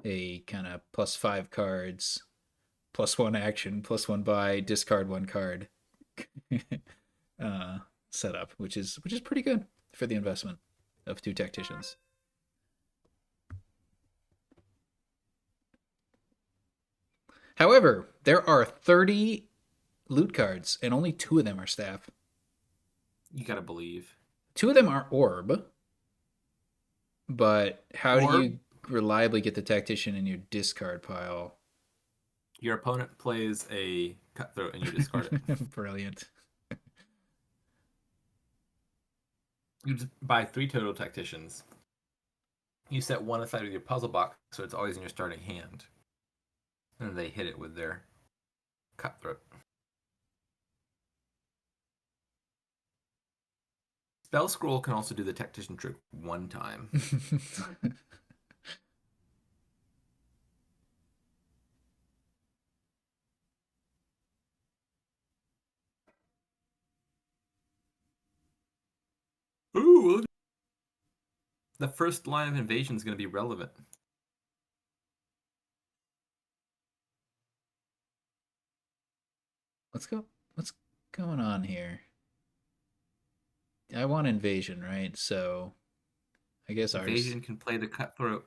A: a kind of +5 cards, +1 action, +1 buy, discard one card uh, setup, which is pretty good for the investment of two tacticians. However, there are 30 loot cards, and only two of them are staff.
B: You gotta believe.
A: Two of them are orb, but how do
B: Or
A: you reliably get the tactician in your discard pile?
B: your opponent plays a Cutthroat and you discard it.
A: Brilliant.
B: You just buy 3 total Tacticians. You set one aside with your puzzle box, so it's always in your starting hand. And they hit it with their Cutthroat. Spell Scroll can also do the Tactician trick one time. Ooh, the first line of invasion is going to be relevant.
A: Let's go. What's going on here? I want invasion, right? So I guess ours.
B: Invasion can play the Cutthroat.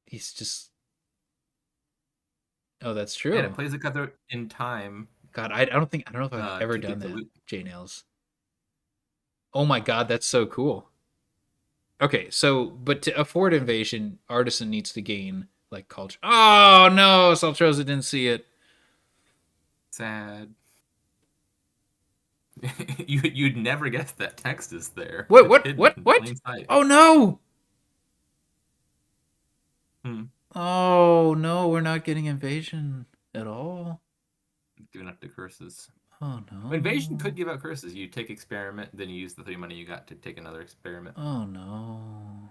A: He's just. Oh, that's
B: And
A: true.
B: it plays the Cutthroat in time
A: God, I don't know if I've ever
B: to
A: done
B: get the
A: that.
B: loot.
A: JNails. Oh my God, that's so cool. Okay, so but to afford invasion, artisan needs to gain like culture. Oh no, Saltroza didn't see it.
B: Sad. You'd never guess that text is there.
A: What?
B: It's
A: What?
B: hidden
A: What?
B: in
A: What?
B: plain sight.
A: Oh no!
B: Hmm.
A: Oh no, we're not getting invasion at all.
B: Giving up the curses.
A: Oh
B: Invasion could
A: no.
B: give out curses. You take experiment, then you use the 3 money you got to take another experiment.
A: Oh no.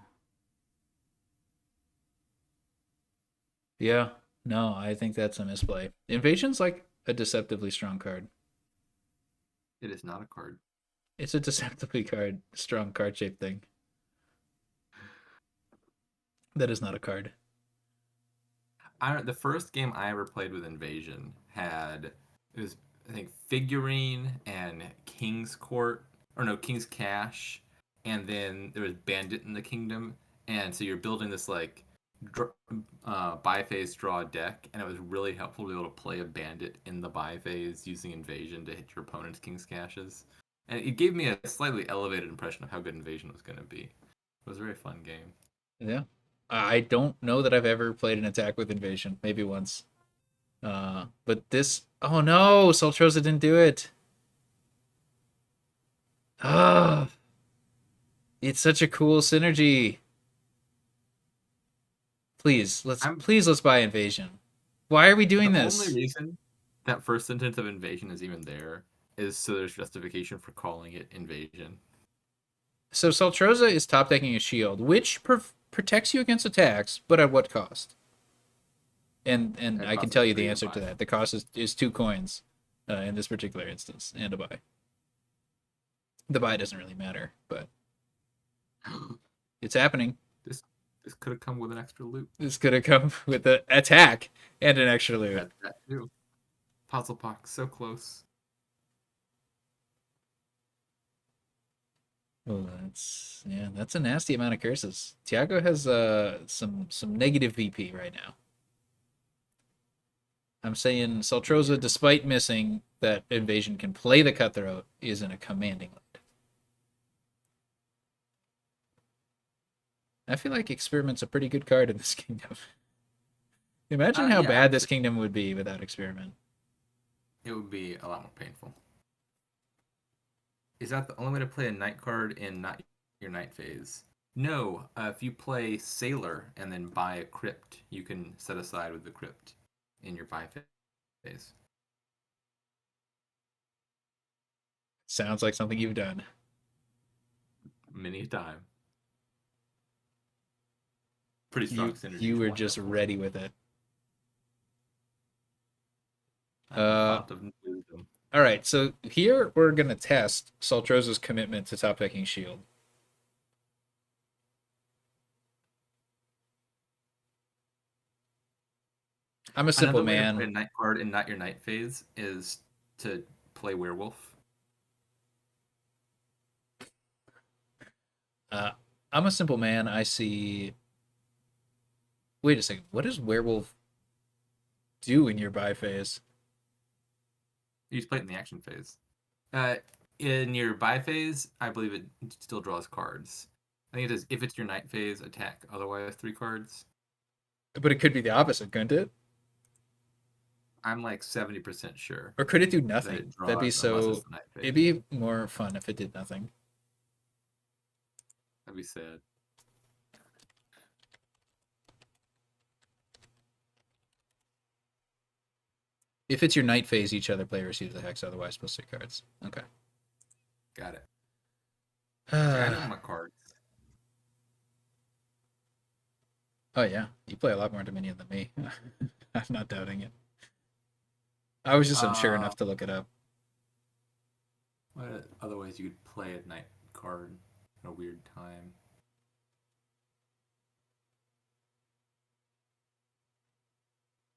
A: Yeah. No, I think that's a misplay. Invasion's like a deceptively strong card.
B: It is not a card.
A: It's a deceptively strong card shaped thing. That is not a card.
B: The first game I ever played with Invasion had it was I think figurine and King's Court or no King's Cash, and then there was Bandit in the Kingdom, and so you're building this like buy phase draw deck, and it was really helpful to be able to play a Bandit in the buy phase using Invasion to hit your opponent's King's Caches, and it gave me a slightly elevated impression of how good Invasion was going to be. It was a very fun game.
A: Yeah. I don't know that I've ever played an attack with invasion. Maybe once. But this. Oh no! Saltroza didn't do it. Ah, it's such a cool synergy.
B: I'm
A: Please let's buy invasion. Why are we doing
B: The only
A: this?
B: reason that first sentence of invasion is even there is so there's justification for calling it invasion.
A: So Saltroza is top decking a shield, which protects you against attacks, but at what cost? And
B: That
A: I can
B: costs
A: tell you the
B: 3 to
A: answer to
B: buy.
A: that. The cost is 2 coins in this particular instance, and a buy. The buy doesn't really matter, but it's happening.
B: this this could have come with an extra loot.
A: This could have come with an attack and an extra loot.
B: Had that too. Puzzle box so close.
A: Oh, that's a nasty amount of curses. Tiago has some negative VP right now. I'm saying Saltroza,
B: Yeah.
A: despite missing that invasion, can play the Cutthroat, is in a commanding lead. I feel like Experiment's a pretty good card in this kingdom. Imagine how
B: Yeah, I
A: bad
B: would
A: this
B: say
A: kingdom would be without Experiment.
B: it would be a lot more painful. Is that the only way to play a night card in not your night phase? No, if you play Sailor and then buy a crypt, you can set aside with the crypt in your buy phase.
A: Sounds like something you've done.
B: Many a time. Pretty strong synergy
A: You
B: to
A: were
B: watch
A: just
B: out for.
A: ready with it.
B: I'm the
A: Uh,
B: font of wisdom.
A: all right. So here we're gonna test Saltroza's commitment to top decking Shield. I'm a simple
B: Another way to play
A: man.
B: a night card in not your night phase is to play werewolf.
A: Uh, I'm a simple man. I see. Wait a second. What does Werewolf do in your buy phase?
B: You just play it in the action phase. Uh, in your buy phase, I believe it still draws cards. I think it is if it's your night phase, attack otherwise 3 cards.
A: But it could be the opposite, couldn't it?
B: I'm like 70% sure
A: Or could it do
B: that
A: nothing?
B: it
A: That'd be
B: draws unless it's
A: so.
B: the night
A: It'd
B: phase.
A: be more fun if it did nothing.
B: That'd be sad.
A: If it's your night phase, each other player receives the hex, otherwise plus 6 cards. Okay.
B: Got it. See, I know my cards.
A: Oh yeah, you play a lot more Dominion than me. I'm not doubting it. I was just unsure
B: Uh,
A: enough to look it up.
B: what other ways you could play a night card in a weird time?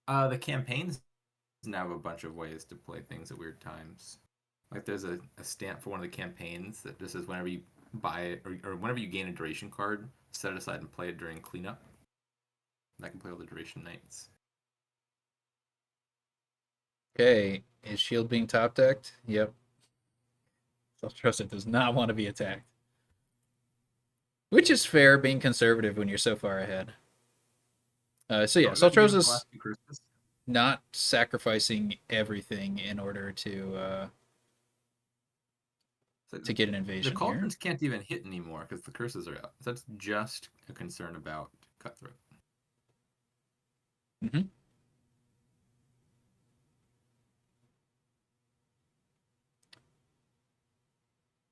B: The campaigns now have a bunch of ways to play things at weird times. Like there's a stamp for one of the campaigns that just says whenever you buy it or whenever you gain a duration card, set it aside and play it during cleanup. And I can play all the duration nights.
A: Okay, is Shield being top decked? Yep. Self-trust it does not want to be attacked. Which is fair, being conservative when you're so far ahead. So yeah,
B: Don't know. Give him the
A: Saltroza's
B: last few Christmas.
A: not sacrificing everything in order
B: So
A: to get an
B: the
A: invasion here.
B: cauldrons can't even hit anymore because the curses are out. So that's just a concern about Cutthroat.
A: Mm-hmm.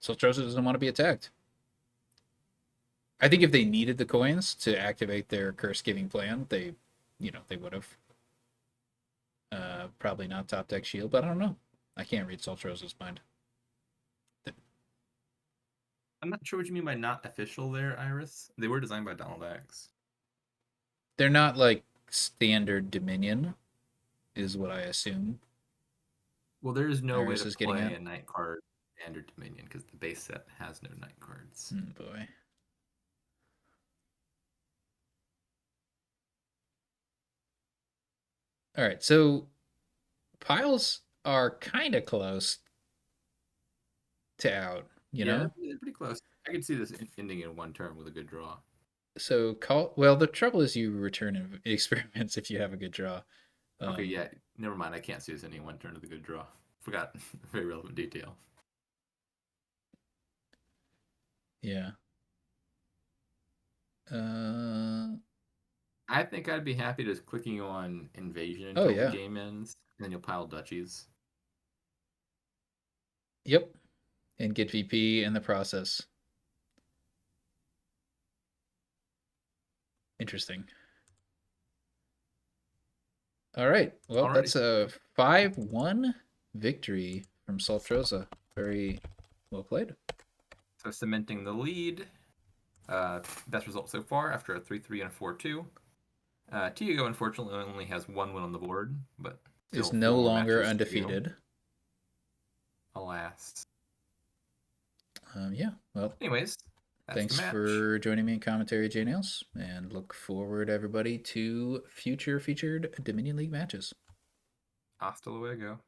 A: Saltroza doesn't want to be attacked. I think if they needed the coins to activate their curse giving plan, they would have. Probably not top deck shield, but I don't know. I can't read Saltroza's mind.
B: I'm not sure what you mean by not official there, Iris. They were designed by Donald X.
A: They're not like standard Dominion, is what I assume
B: Well, there is no way
A: Iris
B: to
A: is getting
B: play
A: at.
B: a night card standard Dominion because the base set has no night cards.
A: Boy. All right, so piles are kind of close to out, you
B: Yeah,
A: know?
B: they're pretty close. I could see this ending in one turn with a good draw.
A: So call well, the trouble is you return experiments if you have a good draw.
B: Okay,
A: Um,
B: yeah, never mind. I can't see this ending in one turn with a good draw. Forgot a very relevant detail.
A: yeah. Uh,
B: I think I'd be happy just clicking on invasion
A: oh
B: until the
A: yeah.
B: game ends, and then you'll pile duchies.
A: Yep. And get VP in the process. Interesting. All right. Well,
B: Alrighty.
A: that's a 5-1 victory from Saltroza. Very well played.
B: So cementing the lead. Best result so far after a 3-3 and a 4-2. Tiago unfortunately only has 1 win on the board, but
A: Is
B: still
A: no
B: 4 more
A: longer
B: matches to go.
A: undefeated.
B: Alas.
A: Yeah, well,
B: Anyways, that's the
A: thanks
B: match.
A: for joining me in commentary, JNails, and look forward, everybody, to future featured Dominion League matches.
B: Hasta luego.